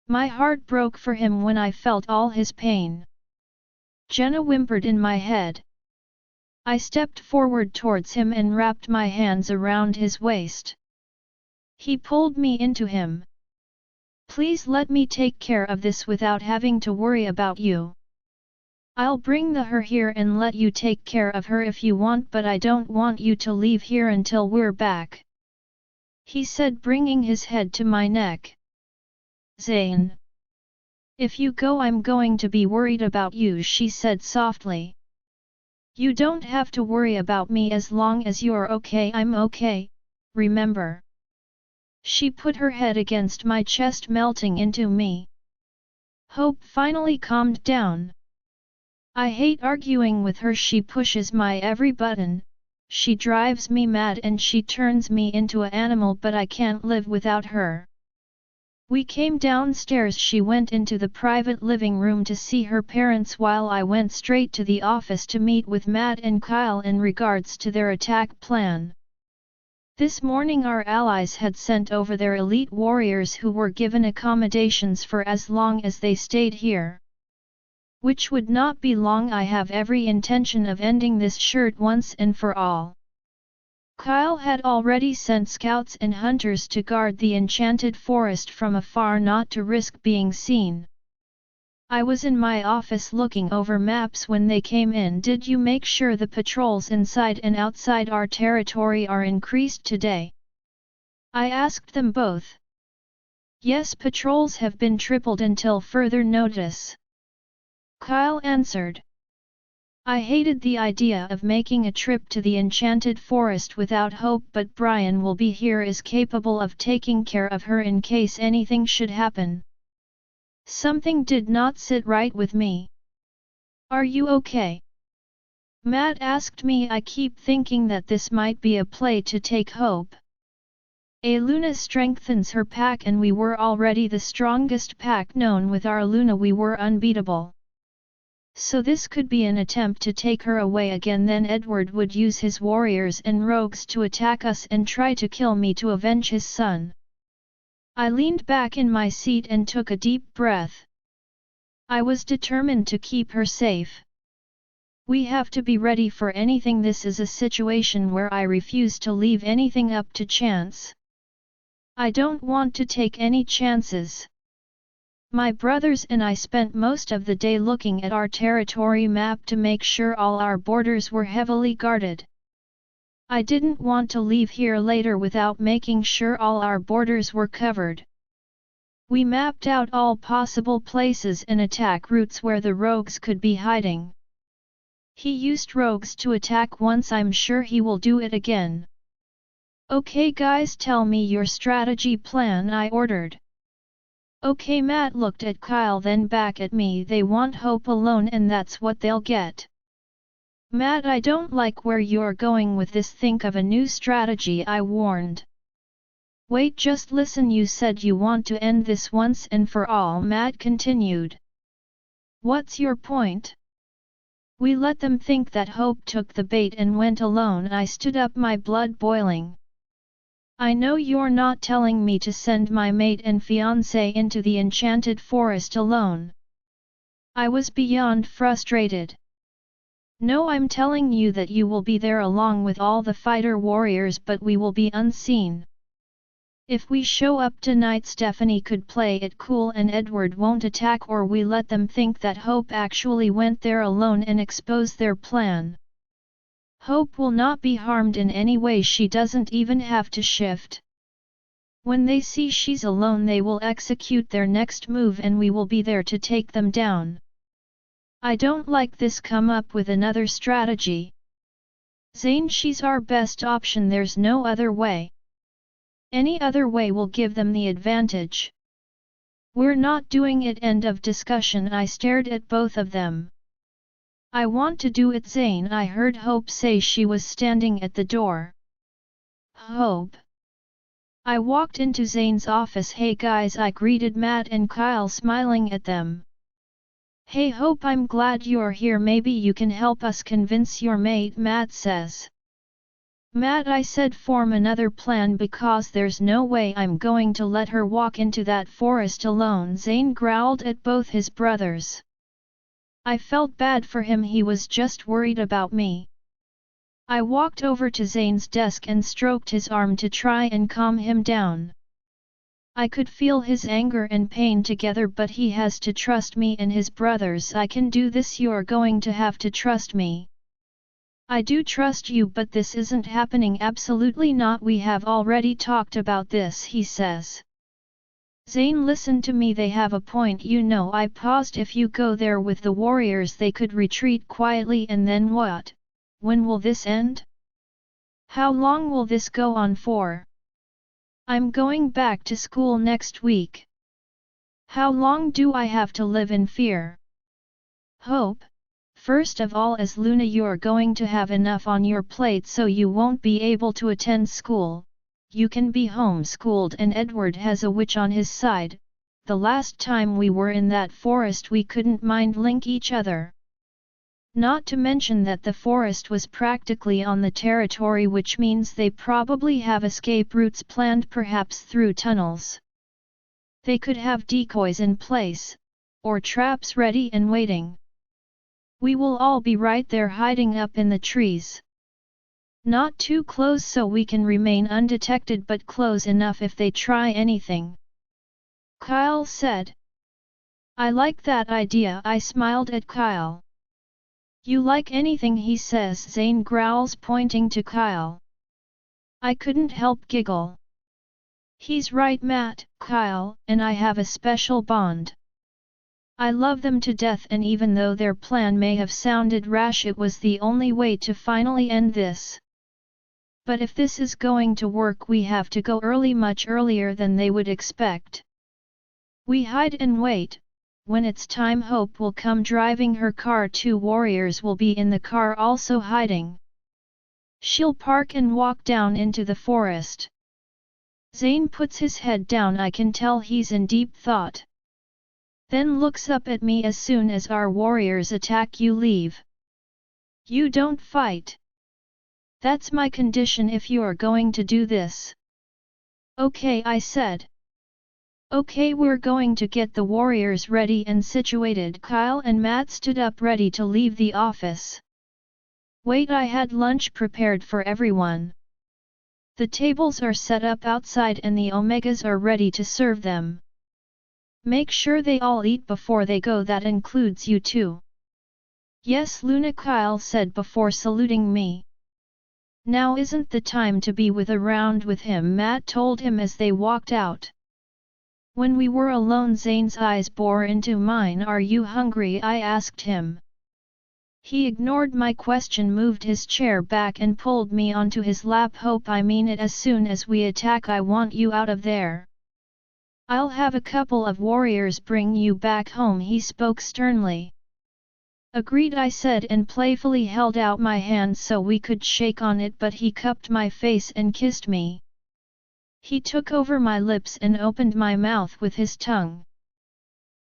My heart broke for him when I felt all his pain. Jenna whimpered in my head. I stepped forward towards him and wrapped my hands around his waist. He pulled me into him. Please let me take care of this without having to worry about you. I'll bring her here and let you take care of her if you want, but I don't want you to leave here until we're back. He said, bringing his head to my neck. Zayn. If you go I'm going to be worried about you, she said softly. You don't have to worry about me as long as you're okay. I'm okay, remember? She put her head against my chest, melting into me. Hope finally calmed down. I hate arguing with her. She pushes my every button, she drives me mad and she turns me into an animal, but I can't live without her. We came downstairs. She went into the private living room to see her parents while I went straight to the office to meet with Matt and Kyle in regards to their attack plan. This morning our allies had sent over their elite warriors who were given accommodations for as long as they stayed here. Which would not be long. I have every intention of ending this shirt once and for all. Kyle had already sent scouts and hunters to guard the enchanted forest from afar, not to risk being seen. I was in my office looking over maps when they came in. Did you make sure the patrols inside and outside our territory are increased today? I asked them both. Yes, patrols have been tripled until further notice. Kyle answered. I hated the idea of making a trip to the enchanted forest without Hope, but Brian will be here, is capable of taking care of her in case anything should happen. Something did not sit right with me. Are you okay? Matt asked me. I keep thinking that this might be a play to take Hope. Luna strengthens her pack and we were already the strongest pack known. With our Luna we were unbeatable. So this could be an attempt to take her away again. Then Edward would use his warriors and rogues to attack us and try to kill me to avenge his son. I leaned back in my seat and took a deep breath. I was determined to keep her safe. We have to be ready for anything. This is a situation where I refuse to leave anything up to chance. I don't want to take any chances. My brothers and I spent most of the day looking at our territory map to make sure all our borders were heavily guarded. I didn't want to leave here later without making sure all our borders were covered. We mapped out all possible places and attack routes where the rogues could be hiding. He used rogues to attack once, I'm sure he will do it again. Okay guys, tell me your strategy plan, I ordered. Okay, Matt looked at Kyle then back at me. They want Hope alone and that's what they'll get. Matt, I don't like where you're going with this. Think of a new strategy, I warned. Wait, just listen. You said you want to end this once and for all, Matt continued. What's your point? We let them think that Hope took the bait and went alone. I stood up, my blood boiling. I know you're not telling me to send my mate and fiancé into the enchanted forest alone. I was beyond frustrated. No, I'm telling you that you will be there along with all the fighter warriors, but we will be unseen. If we show up tonight, Stephanie could play it cool and Edward won't attack, or we let them think that Hope actually went there alone and expose their plan. Hope will not be harmed in any way, she doesn't even have to shift. When they see she's alone they will execute their next move and we will be there to take them down. I don't like this, come up with another strategy. Zayn, she's our best option, there's no other way. Any other way will give them the advantage. We're not doing it, end of discussion. I stared at both of them. I want to do it, Zayn, I heard Hope say. She was standing at the door. Hope. I walked into Zayn's office. Hey guys, I greeted Matt and Kyle, smiling at them. Hey Hope, I'm glad you're here, maybe you can help us convince your mate, Matt says. Matt, I said, form another plan because there's no way I'm going to let her walk into that forest alone. Zayn growled at both his brothers. I felt bad for him, he was just worried about me. I walked over to Zayn's desk and stroked his arm to try and calm him down. I could feel his anger and pain together, but he has to trust me and his brothers. I can do this, you're going to have to trust me. I do trust you, but this isn't happening. Absolutely not, we have already talked about this, he says. Zayn, listen to me, they have a point, you know. I paused. If you go there with the warriors they could retreat quietly, and then what? When will this end? How long will this go on for? I'm going back to school next week. How long do I have to live in fear? Hope, first of all, as Luna, you're going to have enough on your plate so you won't be able to attend school. You can be homeschooled, and Edward has a witch on his side. The last time we were in that forest we couldn't mind link each other. Not to mention that the forest was practically on the territory, which means they probably have escape routes planned, perhaps through tunnels. They could have decoys in place, or traps ready and waiting. We will all be right there hiding up in the trees. Not too close so we can remain undetected, but close enough if they try anything. Kyle said. I like that idea, I smiled at Kyle. You like anything he says, Zayn growls, pointing to Kyle. I couldn't help giggle. He's right, Matt, Kyle, and I have a special bond. I love them to death, and even though their plan may have sounded rash, it was the only way to finally end this. But if this is going to work we have to go early, much earlier than they would expect. We hide and wait. When it's time Hope will come driving her car, 2 warriors will be in the car also hiding. She'll park and walk down into the forest. Zayn puts his head down, I can tell he's in deep thought. Then looks up at me. As soon as our warriors attack you leave. You don't fight. That's my condition if you're going to do this. Okay, I said. Okay, we're going to get the warriors ready and situated. Kyle and Matt stood up ready to leave the office. Wait, I had lunch prepared for everyone. The tables are set up outside and the omegas are ready to serve them. Make sure they all eat before they go, that includes you too. Yes, Luna, Kyle said before saluting me. Now isn't the time to be around with him, Matt told him as they walked out. When we were alone Zayn's eyes bore into mine. Are you hungry? I asked him. He ignored my question, moved his chair back and pulled me onto his lap. Hope, I mean it, as soon as we attack I want you out of there. I'll have a couple of warriors bring you back home, he spoke sternly. Agreed, I said, and playfully held out my hand so we could shake on it, but he cupped my face and kissed me. He took over my lips and opened my mouth with his tongue.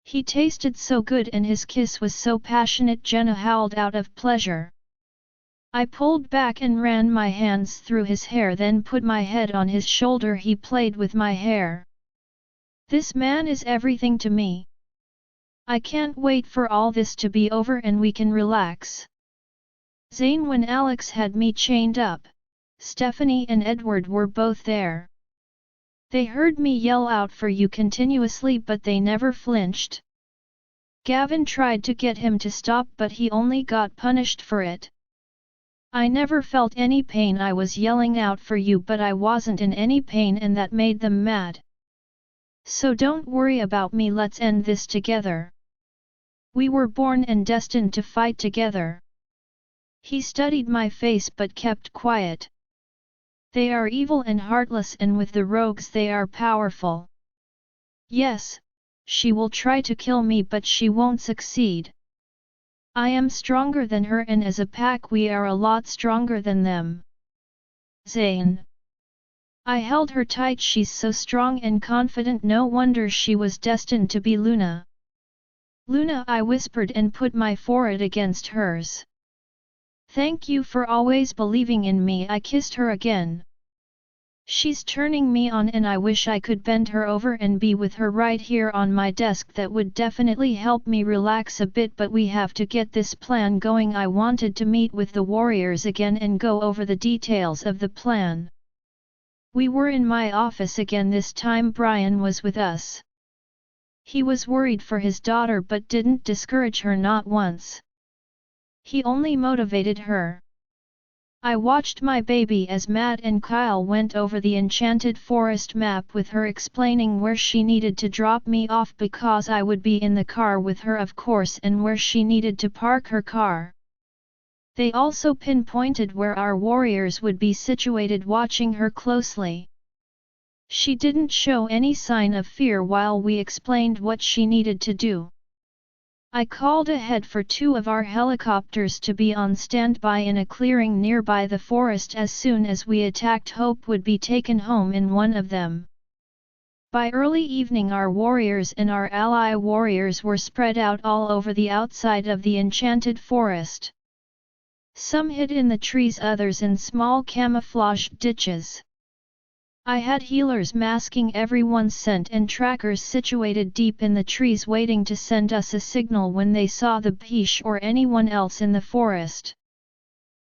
He tasted so good and his kiss was so passionate, Jenna howled out of pleasure. I pulled back and ran my hands through his hair, then put my head on his shoulder. He played with my hair. This man is everything to me. I can't wait for all this to be over and we can relax. Zayn, when Alex had me chained up, Stephanie and Edward were both there. They heard me yell out for you continuously but they never flinched. Gavin tried to get him to stop but he only got punished for it. I never felt any pain. I was yelling out for you but I wasn't in any pain and that made them mad. So don't worry about me, let's end this together. We were born and destined to fight together. He studied my face but kept quiet. They are evil and heartless and with the rogues they are powerful. Yes, she will try to kill me but she won't succeed. I am stronger than her and as a pack we are a lot stronger than them. Zayn. I held her tight. She's so strong and confident, no wonder she was destined to be Luna. Luna, I whispered and put my forehead against hers. Thank you for always believing in me. I kissed her again. She's turning me on and I wish I could bend her over and be with her right here on my desk. That would definitely help me relax a bit, but we have to get this plan going. I wanted to meet with the warriors again and go over the details of the plan. We were in my office again. This time Brian was with us. He was worried for his daughter but didn't discourage her, not once. He only motivated her. I watched my baby as Matt and Kyle went over the enchanted forest map with her, explaining where she needed to drop me off because I would be in the car with her of course, and where she needed to park her car. They also pinpointed where our warriors would be situated, watching her closely. She didn't show any sign of fear while we explained what she needed to do. I called ahead for 2 of our helicopters to be on standby in a clearing nearby the forest. As soon as we attacked, Hope would be taken home in one of them. By early evening our warriors and our ally warriors were spread out all over the outside of the enchanted forest. Some hid in the trees, others in small camouflaged ditches. I had healers masking everyone's scent and trackers situated deep in the trees waiting to send us a signal when they saw the Bish or anyone else in the forest.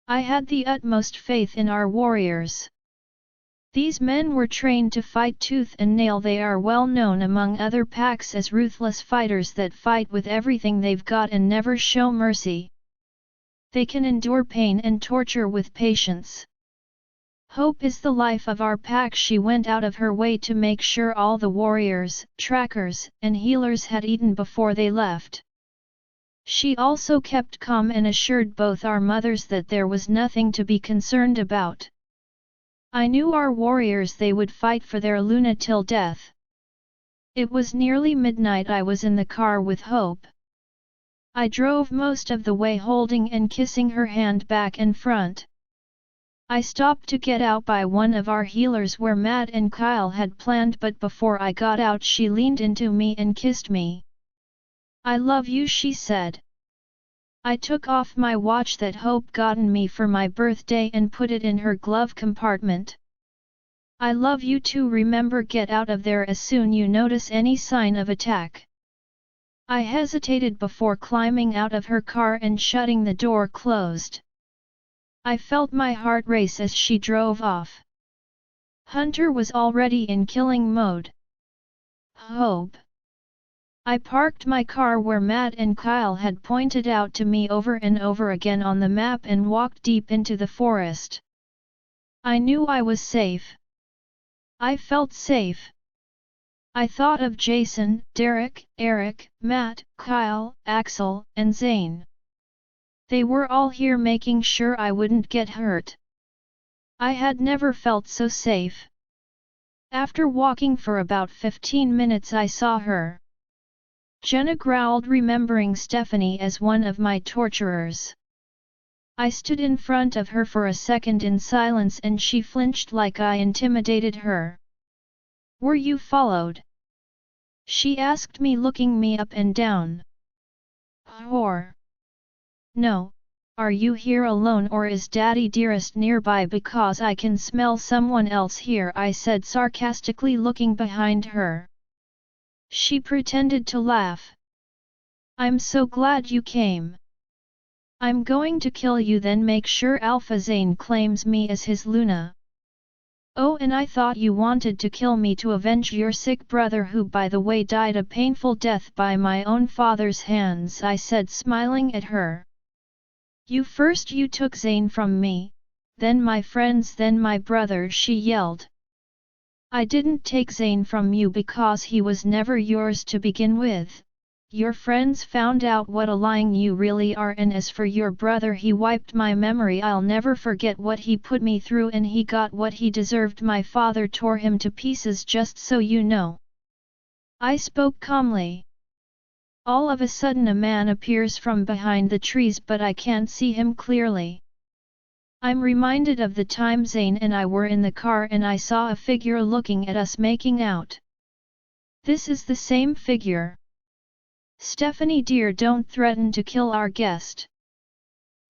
I had the utmost faith in our warriors. These men were trained to fight tooth and nail. They are well known among other packs as ruthless fighters that fight with everything they've got and never show mercy. They can endure pain and torture with patience. Hope is the life of our pack. She went out of her way to make sure all the warriors, trackers, and healers had eaten before they left. She also kept calm and assured both our mothers that there was nothing to be concerned about. I knew our warriors, they would fight for their Luna till death. It was nearly midnight. I was in the car with Hope. I drove most of the way holding and kissing her hand back and front. I stopped to get out by one of our healers where Matt and Kyle had planned, but before I got out she leaned into me and kissed me. "I love you," she said. I took off my watch that Hope gotten me for my birthday and put it in her glove compartment. "I love you too. Remember, get out of there as soon you notice any sign of attack." I hesitated before climbing out of her car and shutting the door closed. I felt my heart race as she drove off. Hunter was already in killing mode. Hope. I parked my car where Matt and Kyle had pointed out to me over and over again on the map and walked deep into the forest. I knew I was safe. I felt safe. I thought of Jason, Derek, Eric, Matt, Kyle, Axel, and Zayn. They were all here making sure I wouldn't get hurt. I had never felt so safe. After walking for about 15 minutes I saw her. Jenna growled, remembering Stephanie as one of my torturers. I stood in front of her for a second in silence and she flinched like I intimidated her. "Were you followed?" she asked me, looking me up and down. "Whore. No, are you here alone or is Daddy Dearest nearby? Because I can smell someone else here," I said sarcastically, looking behind her. She pretended to laugh. "I'm so glad you came. I'm going to kill you, then make sure Alpha Zayn claims me as his Luna." Oh, and I thought you wanted to kill me to avenge your sick brother who by the way died a painful death by my own father's hands, I said smiling at her. You took Zayn from me, then my friends, then my brother, she yelled. I didn't take Zayn from you because he was never yours to begin with. Your friends found out what a lying you really are, and as for your brother, he wiped my memory. I'll never forget what he put me through, and he got what he deserved. My father tore him to pieces, just so you know. I spoke calmly. All of a sudden a man appears from behind the trees, but I can't see him clearly. I'm reminded of the time Zayn and I were in the car and I saw a figure looking at us making out. This is the same figure. Stephanie dear, don't threaten to kill our guest.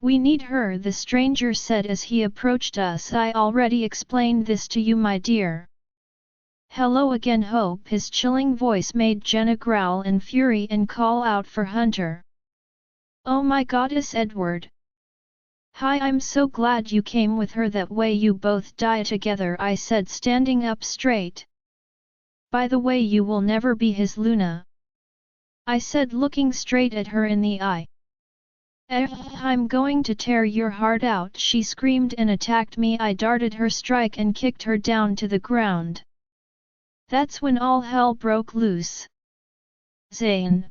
We need her, the stranger said as he approached us. I already explained this to you, my dear. Hello again, Hope. His chilling voice made Jenna growl in fury and call out for Hunter. Oh my goddess, Edward. Hi, I'm so glad you came with her, that way you both die together, I said standing up straight. By the way, you will never be his Luna, I said looking straight at her in the eye. I'm going to tear your heart out, she screamed and attacked me. I darted her strike and kicked her down to the ground. That's when all hell broke loose. Zayn.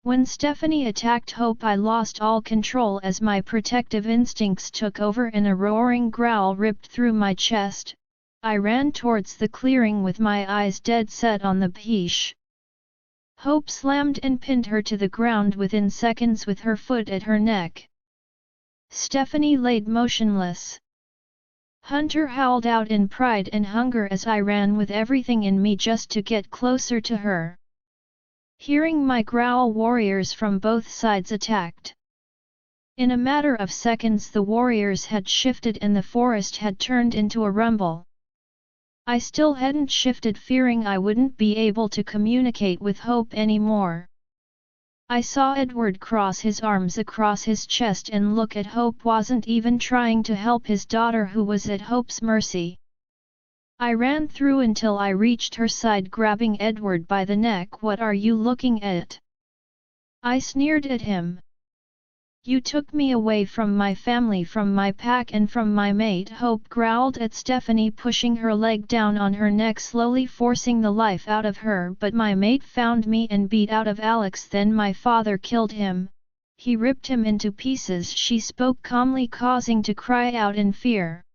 When Stephanie attacked Hope, I lost all control as my protective instincts took over and a roaring growl ripped through my chest. I ran towards the clearing with my eyes dead set on the Peesh. Hope slammed and pinned her to the ground within seconds with her foot at her neck. Stephanie laid motionless. Hunter howled out in pride and hunger as I ran with everything in me just to get closer to her. Hearing my growl, warriors from both sides attacked. In a matter of seconds the warriors had shifted and the forest had turned into a rumble. I still hadn't shifted, fearing I wouldn't be able to communicate with Hope anymore. I saw Edward cross his arms across his chest and look at Hope, wasn't even trying to help his daughter who was at Hope's mercy. I ran through until I reached her side, grabbing Edward by the neck. What are you looking at? I sneered at him. You took me away from my family, from my pack and from my mate, Hope growled at Stephanie, pushing her leg down on her neck, slowly forcing the life out of her. But my mate found me and beat out of Alex, then my father killed him. He ripped him into pieces, she spoke calmly, causing to cry out in fear.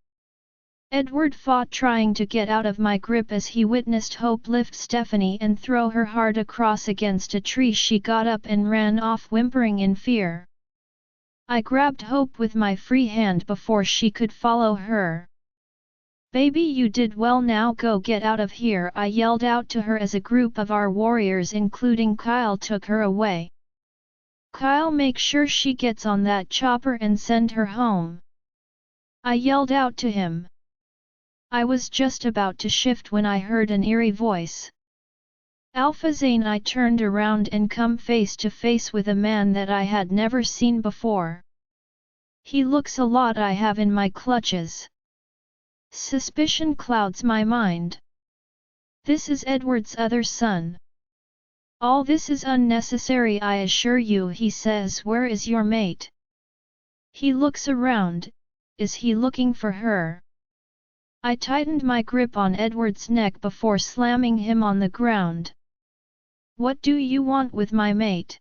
Edward fought, trying to get out of my grip as he witnessed Hope lift Stephanie and throw her hard across against a tree. She got up and ran off, whimpering in fear. I grabbed Hope with my free hand before she could follow her. Baby, you did well, now go get out of here, I yelled out to her as a group of our warriors including Kyle took her away. Kyle, make sure she gets on that chopper and send her home, I yelled out to him. I was just about to shift when I heard an eerie voice. Alpha Zayn. I turned around and come face to face with a man that I had never seen before. He looks a lot I have in my clutches. Suspicion clouds my mind. This is Edward's other son. All this is unnecessary, I assure you, he says. Where is your mate? He looks around. Is he looking for her? I tightened my grip on Edward's neck before slamming him on the ground. What do you want with my mate?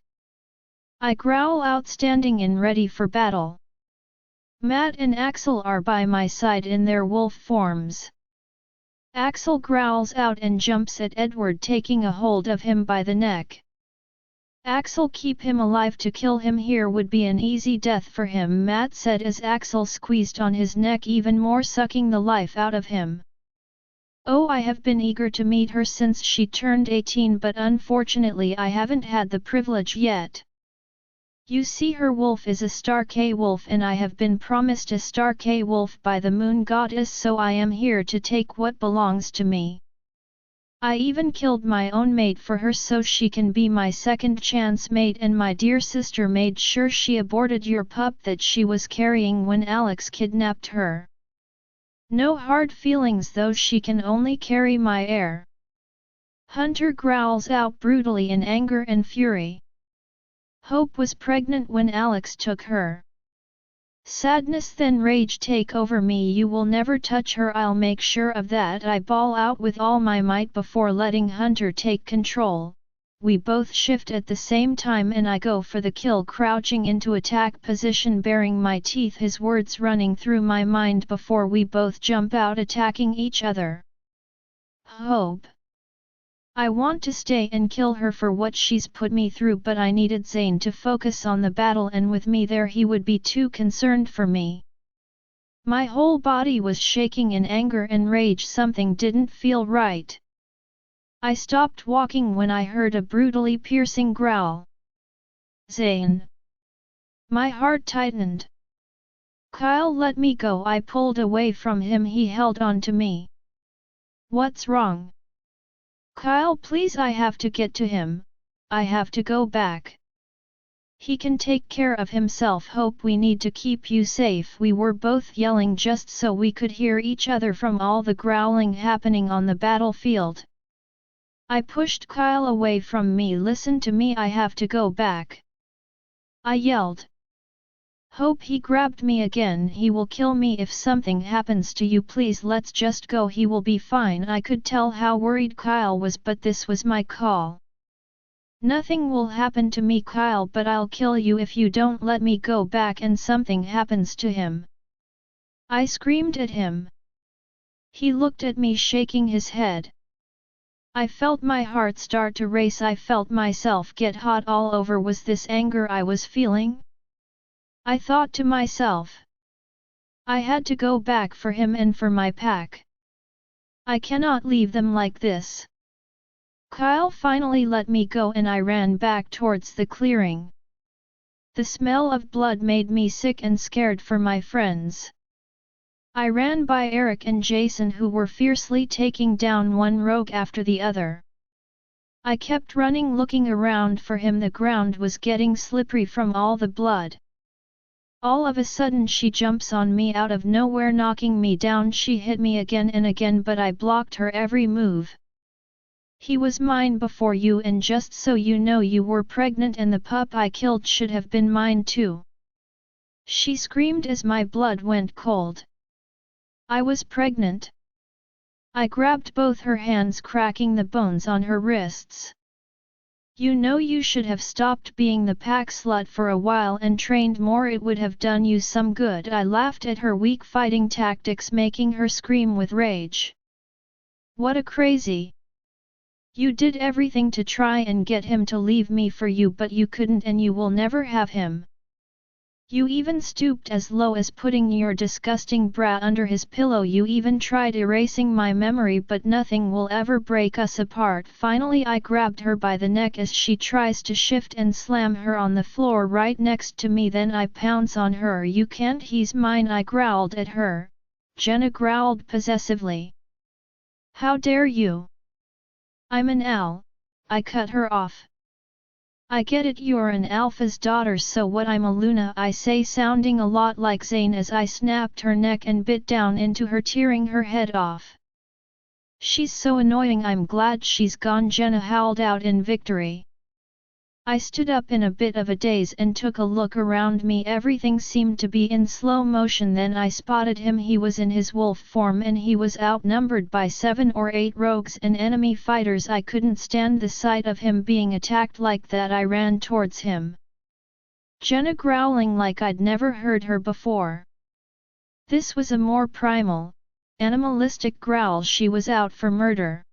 I growl out, standing in ready for battle. Matt and Axel are by my side in their wolf forms. Axel growls out and jumps at Edward, taking a hold of him by the neck. Axel, keep him alive, to kill him here would be an easy death for him, Matt said as Axel squeezed on his neck even more, sucking the life out of him. Oh, I have been eager to meet her since she turned 18, but unfortunately I haven't had the privilege yet. You see, her wolf is a star K-wolf and I have been promised a star K-wolf by the moon goddess, so I am here to take what belongs to me. I even killed my own mate for her so she can be my second chance mate, and my dear sister made sure she aborted your pup that she was carrying when Alex kidnapped her. No hard feelings though, she can only carry my air. Hunter growls out brutally in anger and fury. Hope was pregnant when Alex took her. Sadness then rage take over me. You will never touch her, I'll make sure of that, I bawl out with all my might before letting Hunter take control. We both shift at the same time and I go for the kill, crouching into attack position, baring my teeth, his words running through my mind before we both jump out attacking each other. Hope. I want to stay and kill her for what she's put me through, but I needed Zayn to focus on the battle, and with me there he would be too concerned for me. My whole body was shaking in anger and rage. Something didn't feel right. I stopped walking when I heard a brutally piercing growl. Zayn. My heart tightened. Kyle, let me go. I pulled away from him. He held on to me. What's wrong? Kyle, please, I have to get to him. I have to go back. He can take care of himself. Hope, we need to keep you safe. We were both yelling just so we could hear each other from all the growling happening on the battlefield. I pushed Kyle away from me. Listen to me, I have to go back. I yelled. Hope, he grabbed me again. He will kill me if something happens to you. Please, let's just go. He will be fine. I could tell how worried Kyle was, but this was my call. Nothing will happen to me, Kyle, but I'll kill you if you don't let me go back and something happens to him. I screamed at him. He looked at me, shaking his head. I felt my heart start to race. I felt myself get hot all over. Was this anger I was feeling? I thought to myself. I had to go back for him and for my pack. I cannot leave them like this. Kyle finally let me go and I ran back towards the clearing. The smell of blood made me sick and scared for my friends. I ran by Eric and Jason, who were fiercely taking down one rogue after the other. I kept running, looking around for him. The ground was getting slippery from all the blood. All of a sudden she jumps on me out of nowhere, knocking me down. She hit me again and again, but I blocked her every move. He was mine before you, and just so you know, you were pregnant and the pup I killed should have been mine too. She screamed as my blood went cold. I was pregnant. I grabbed both her hands, cracking the bones on her wrists. You know, you should have stopped being the pack slut for a while and trained more. It would have done you some good. I laughed at her weak fighting tactics, making her scream with rage. What a crazy! You did everything to try and get him to leave me for you, but you couldn't, and you will never have him. You even stooped as low as putting your disgusting bra under his pillow. You even tried erasing my memory, but nothing will ever break us apart. Finally I grabbed her by the neck as she tries to shift and slam her on the floor right next to me. Then I pounce on her. You can't, he's mine, I growled at her. Jenna growled possessively. How dare you? I'm an owl, I cut her off. I get it, you're an alpha's daughter, so what? I'm a Luna, I say, sounding a lot like Zayn as I snapped her neck and bit down into her, tearing her head off. She's so annoying, I'm glad she's gone, Jenna howled out in victory. I stood up in a bit of a daze and took a look around me. Everything seemed to be in slow motion. Then I spotted him. He was in his wolf form and he was outnumbered by 7 or 8 rogues and enemy fighters. I couldn't stand the sight of him being attacked like that. I ran towards him. Jenna growling like I'd never heard her before. This was a more primal, animalistic growl. She was out for murder.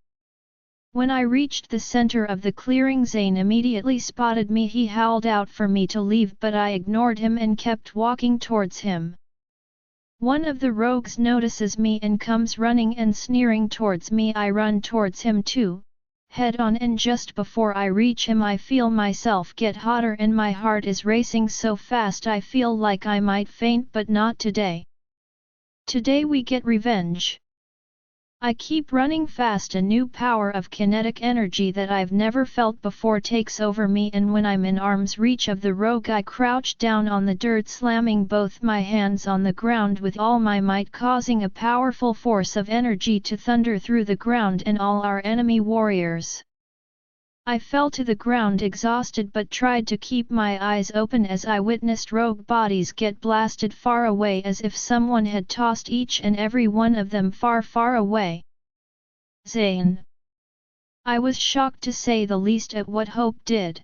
When I reached the center of the clearing, Zayn immediately spotted me. He howled out for me to leave, but I ignored him and kept walking towards him. One of the rogues notices me and comes running and sneering towards me. I run towards him too, head on, and just before I reach him I feel myself get hotter and my heart is racing so fast I feel like I might faint, but not today. Today we get revenge. I keep running fast. A new power of kinetic energy that I've never felt before takes over me, and when I'm in arm's reach of the rogue I crouch down on the dirt, slamming both my hands on the ground with all my might, causing a powerful force of energy to thunder through the ground and all our enemy warriors. I fell to the ground exhausted but tried to keep my eyes open as I witnessed rogue bodies get blasted far away, as if someone had tossed each and every one of them far, far away. Zayn. I was shocked to say the least at what Hope did.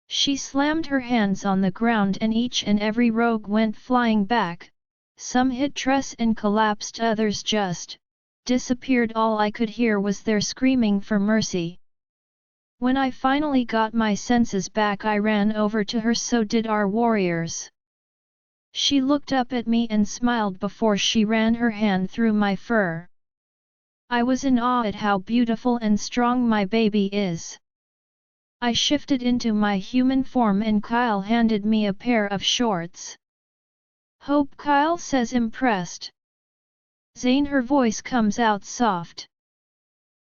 She slammed her hands on the ground and each and every rogue went flying back. Some hit Tress and collapsed, others just disappeared. All I could hear was their screaming for mercy. When I finally got my senses back, I ran over to her, so did our warriors. She looked up at me and smiled before she ran her hand through my fur. I was in awe at how beautiful and strong my baby is. I shifted into my human form and Kyle handed me a pair of shorts. Hope, Kyle says, impressed. Zayn, her voice comes out soft.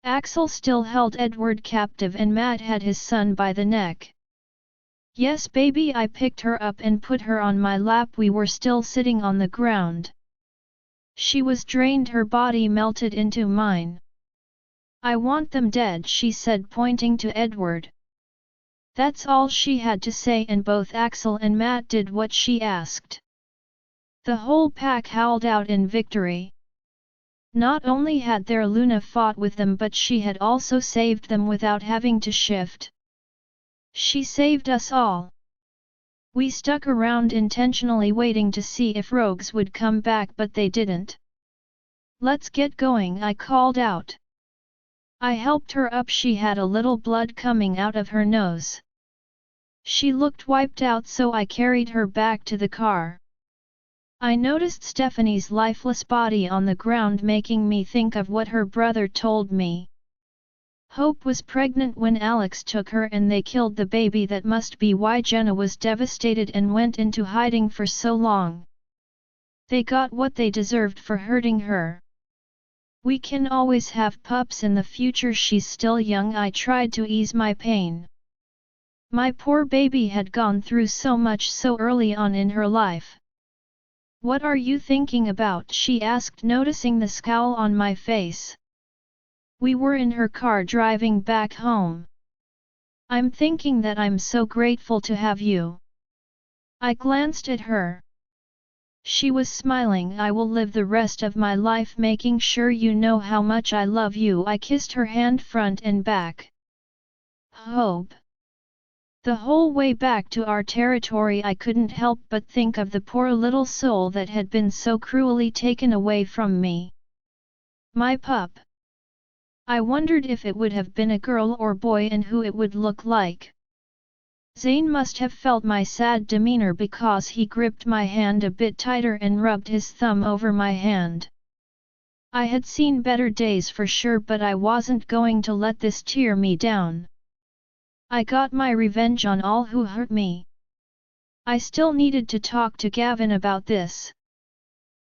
Axel still held Edward captive and Matt had his son by the neck. Yes, baby. I picked her up and put her on my lap. We were still sitting on the ground. She was drained, her body melted into mine. I want them dead, she said, pointing to Edward. That's all she had to say, and both Axel and Matt did what she asked. The whole pack howled out in victory. Not only had their Luna fought with them, but she had also saved them without having to shift. She saved us all. We stuck around intentionally waiting to see if rogues would come back, but they didn't. Let's get going, I called out. I helped her up. She had a little blood coming out of her nose. She looked wiped out, so I carried her back to the car. I noticed Stephanie's lifeless body on the ground, making me think of what her brother told me. Hope was pregnant when Alex took her and they killed the baby. That must be why Jenna was devastated and went into hiding for so long. They got what they deserved for hurting her. We can always have pups in the future, she's still young. I tried to ease my pain. My poor baby had gone through so much so early on in her life. What are you thinking about? She asked, noticing the scowl on my face. We were in her car driving back home. I'm thinking that I'm so grateful to have you. I glanced at her. She was smiling. I will live the rest of my life making sure you know how much I love you. I kissed her hand front and back. Hope. The whole way back to our territory I couldn't help but think of the poor little soul that had been so cruelly taken away from me. My pup. I wondered if it would have been a girl or boy and who it would look like. Zayn must have felt my sad demeanor because he gripped my hand a bit tighter and rubbed his thumb over my hand. I had seen better days for sure, but I wasn't going to let this tear me down. I got my revenge on all who hurt me. I still needed to talk to Gavin about this.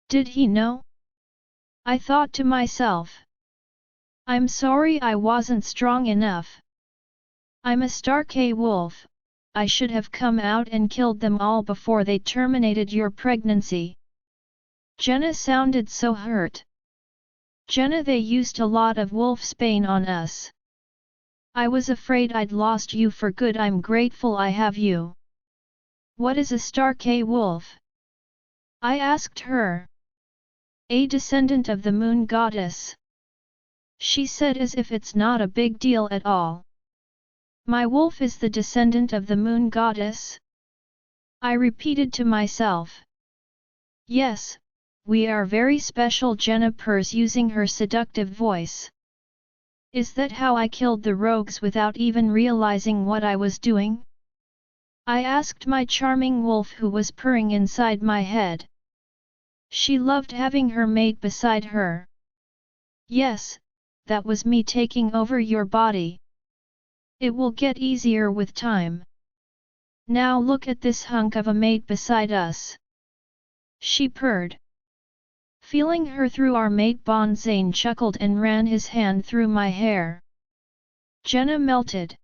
Did he know? I thought to myself. I'm sorry I wasn't strong enough. I'm a Stark wolf. I should have come out and killed them all before they terminated your pregnancy. Jenna sounded so hurt. Jenna, they used a lot of wolfsbane on us. I was afraid I'd lost you for good. I'm grateful I have you. What is a Stark wolf? I asked her. A descendant of the moon goddess. She said as if it's not a big deal at all. My wolf is the descendant of the moon goddess? I repeated to myself. Yes, we are very special, Jenna purrs using her seductive voice. Is that how I killed the rogues without even realizing what I was doing? I asked my charming wolf who was purring inside my head. She loved having her mate beside her. Yes, that was me taking over your body. It will get easier with time. Now look at this hunk of a mate beside us. She purred. Feeling her through our mate bond, Zayn chuckled and ran his hand through my hair. Jenna melted.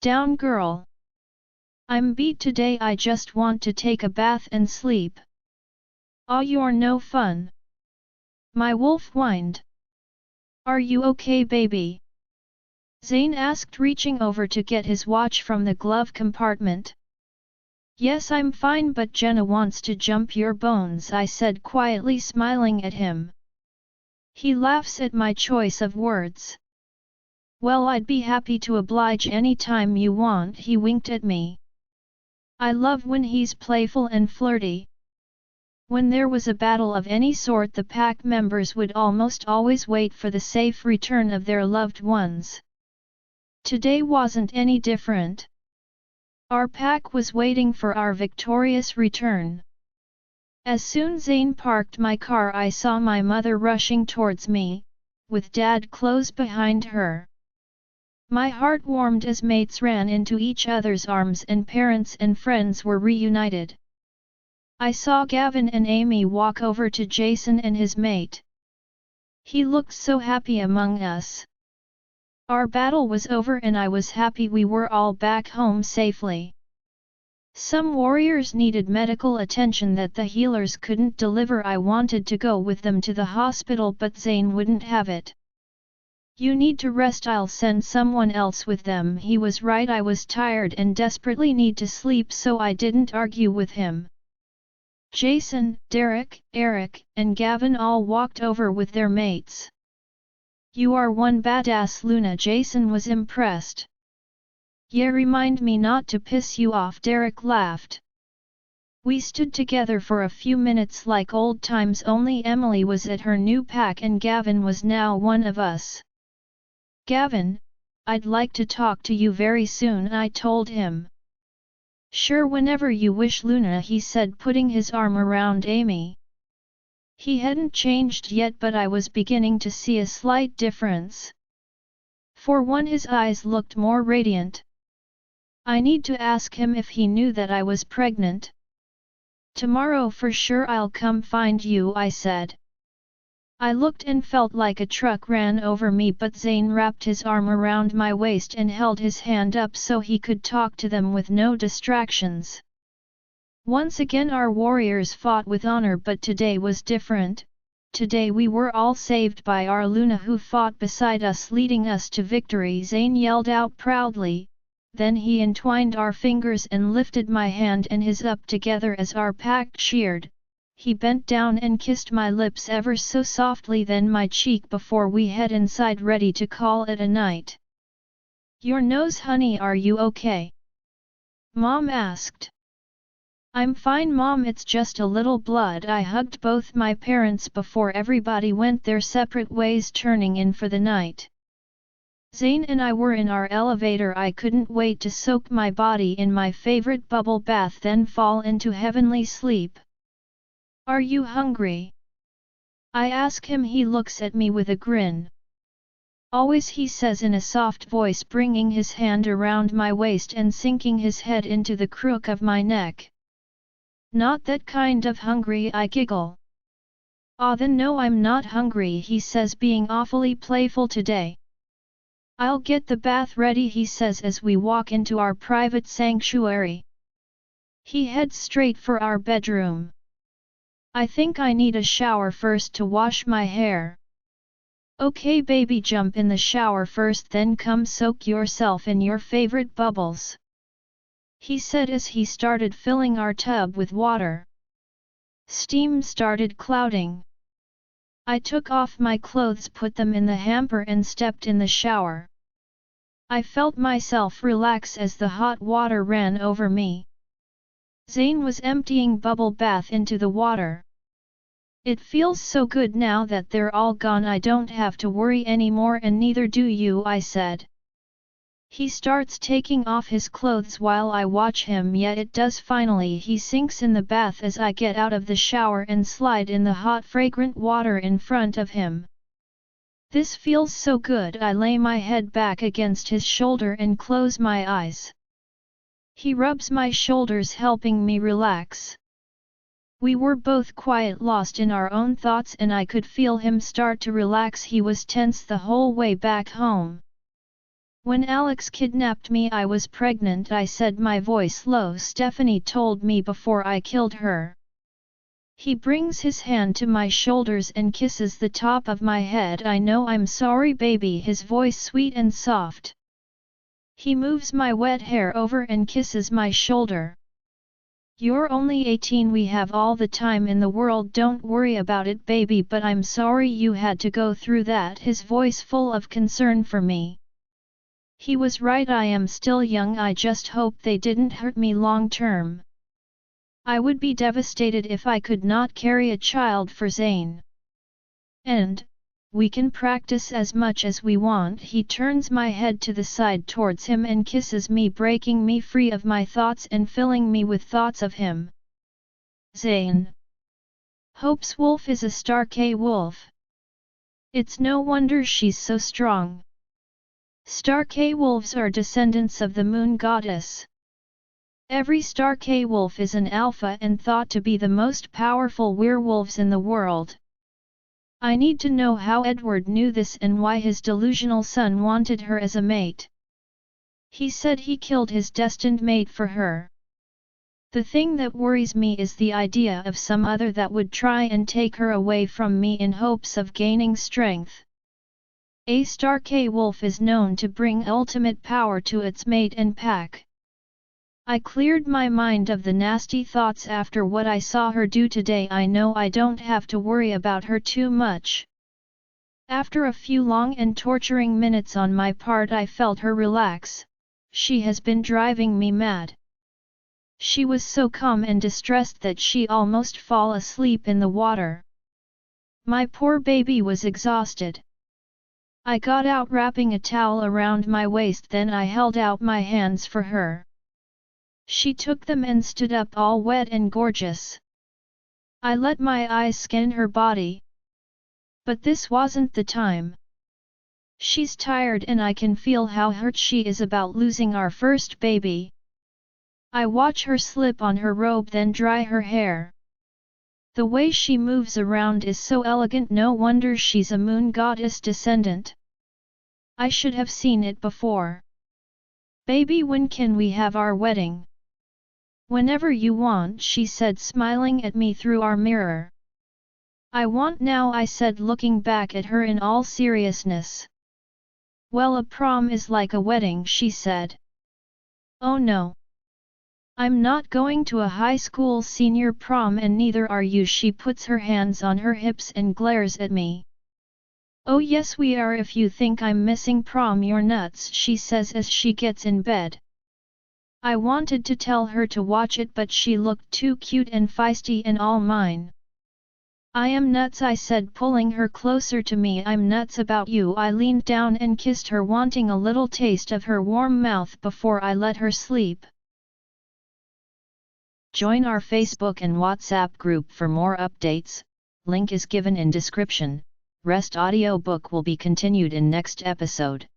Down girl. I'm beat today, I just want to take a bath and sleep. Aw, you're no fun. My wolf whined. Are you okay, baby? Zayn asked, reaching over to get his watch from the glove compartment. Yes, I'm fine, but Jenna wants to jump your bones, I said quietly, smiling at him. He laughs at my choice of words. Well, I'd be happy to oblige any time you want, he winked at me. I love when he's playful and flirty. When there was a battle of any sort, the pack members would almost always wait for the safe return of their loved ones. Today wasn't any different. Our pack was waiting for our victorious return. As soon as Zayn parked my car, I saw my mother rushing towards me, with Dad close behind her. My heart warmed as mates ran into each other's arms and parents and friends were reunited. I saw Gavin and Amy walk over to Jason and his mate. He looked so happy among us. Our battle was over and I was happy we were all back home safely. Some warriors needed medical attention that the healers couldn't deliver. I wanted to go with them to the hospital, but Zayn wouldn't have it. You need to rest, I'll send someone else with them. He was right, I was tired and desperately need to sleep, so I didn't argue with him. Jason, Derek, Eric, and Gavin all walked over with their mates. You are one badass, Luna. Jason was impressed. Yeah, remind me not to piss you off, Derek laughed. We stood together for a few minutes like old times, only Emily was at her new pack and Gavin was now one of us. Gavin, I'd like to talk to you very soon, I told him. Sure, whenever you wish, Luna, he said, putting his arm around Amy. He hadn't changed yet, but I was beginning to see a slight difference. For one, his eyes looked more radiant. I need to ask him if he knew that I was pregnant. Tomorrow for sure I'll come find you, I said. I looked and felt like a truck ran over me, but Zayn wrapped his arm around my waist and held his hand up so he could talk to them with no distractions. Once again our warriors fought with honor, but today was different. Today we were all saved by our Luna, who fought beside us, leading us to victory. Zayn yelled out proudly, then he entwined our fingers and lifted my hand and his up together as our pack cheered. He bent down and kissed my lips ever so softly, then my cheek, before we head inside ready to call it a night. Your nose, honey, are you okay? Mom asked. I'm fine, Mom, it's just a little blood. I hugged both my parents before everybody went their separate ways, turning in for the night. Zayn and I were in our elevator. I couldn't wait to soak my body in my favorite bubble bath, then fall into heavenly sleep. Are you hungry? I ask him. He looks at me with a grin. Always, he says in a soft voice, bringing his hand around my waist and sinking his head into the crook of my neck. Not that kind of hungry, I giggle. Ah, then no, I'm not hungry, he says, being awfully playful today. I'll get the bath ready, he says as we walk into our private sanctuary. He heads straight for our bedroom. I think I need a shower first to wash my hair. Okay baby, jump in the shower first, then come soak yourself in your favorite bubbles, he said as he started filling our tub with water. Steam started clouding. I took off my clothes, put them in the hamper and stepped in the shower. I felt myself relax as the hot water ran over me. Zayn was emptying bubble bath into the water. It feels so good now that they're all gone. I don't have to worry anymore, and neither do you, I said. He starts taking off his clothes while I watch him, yet it does. Finally he sinks in the bath as I get out of the shower and slide in the hot fragrant water in front of him. This feels so good. I lay my head back against his shoulder and close my eyes. He rubs my shoulders, helping me relax. We were both quite lost in our own thoughts and I could feel him start to relax. He was tense the whole way back home. When Alex kidnapped me I was pregnant, I said, my voice low. Stephanie told me before I killed her. He brings his hand to my shoulders and kisses the top of my head. I know I'm sorry baby, his voice sweet and soft. He moves my wet hair over and kisses my shoulder. You're only 18, we have all the time in the world, don't worry about it baby, but I'm sorry you had to go through that, his voice full of concern for me. He was right, I am still young, I just hope they didn't hurt me long term. I would be devastated if I could not carry a child for Zayn. And, we can practice as much as we want. He turns my head to the side towards him and kisses me, breaking me free of my thoughts and filling me with thoughts of him. Zayn Hope's wolf is a Stark wolf. It's no wonder she's so strong. Stark wolves are descendants of the moon goddess. Every Stark wolf is an alpha and thought to be the most powerful werewolves in the world. I need to know how Edward knew this and why his delusional son wanted her as a mate. He said he killed his destined mate for her. The thing that worries me is the idea of some other that would try and take her away from me in hopes of gaining strength. A Stark wolf is known to bring ultimate power to its mate and pack. I cleared my mind of the nasty thoughts after what I saw her do today. I know I don't have to worry about her too much. After a few long and torturing minutes on my part I felt her relax. She has been driving me mad. She was so calm and distressed that she almost fall asleep in the water. My poor baby was exhausted. I got out wrapping a towel around my waist, then I held out my hands for her. She took them and stood up all wet and gorgeous. I let my eyes scan her body. But this wasn't the time. She's tired and I can feel how hurt she is about losing our first baby. I watch her slip on her robe then dry her hair. The way she moves around is so elegant, no wonder she's a moon goddess descendant. I should have seen it before. Baby, when can we have our wedding? Whenever you want, she said, smiling at me through our mirror. I want now, I said, looking back at her in all seriousness. Well, a prom is like a wedding, she said. Oh no. I'm not going to a high school senior prom and neither are you. She puts her hands on her hips and glares at me. Oh yes we are, if you think I'm missing prom you're nuts, she says as she gets in bed. I wanted to tell her to watch it but she looked too cute and feisty and all mine. I am nuts, I said, pulling her closer to me. I'm nuts about you. I leaned down and kissed her, wanting a little taste of her warm mouth before I let her sleep. Join our Facebook and WhatsApp group for more updates, link is given in description. Rest audiobook will be continued in next episode.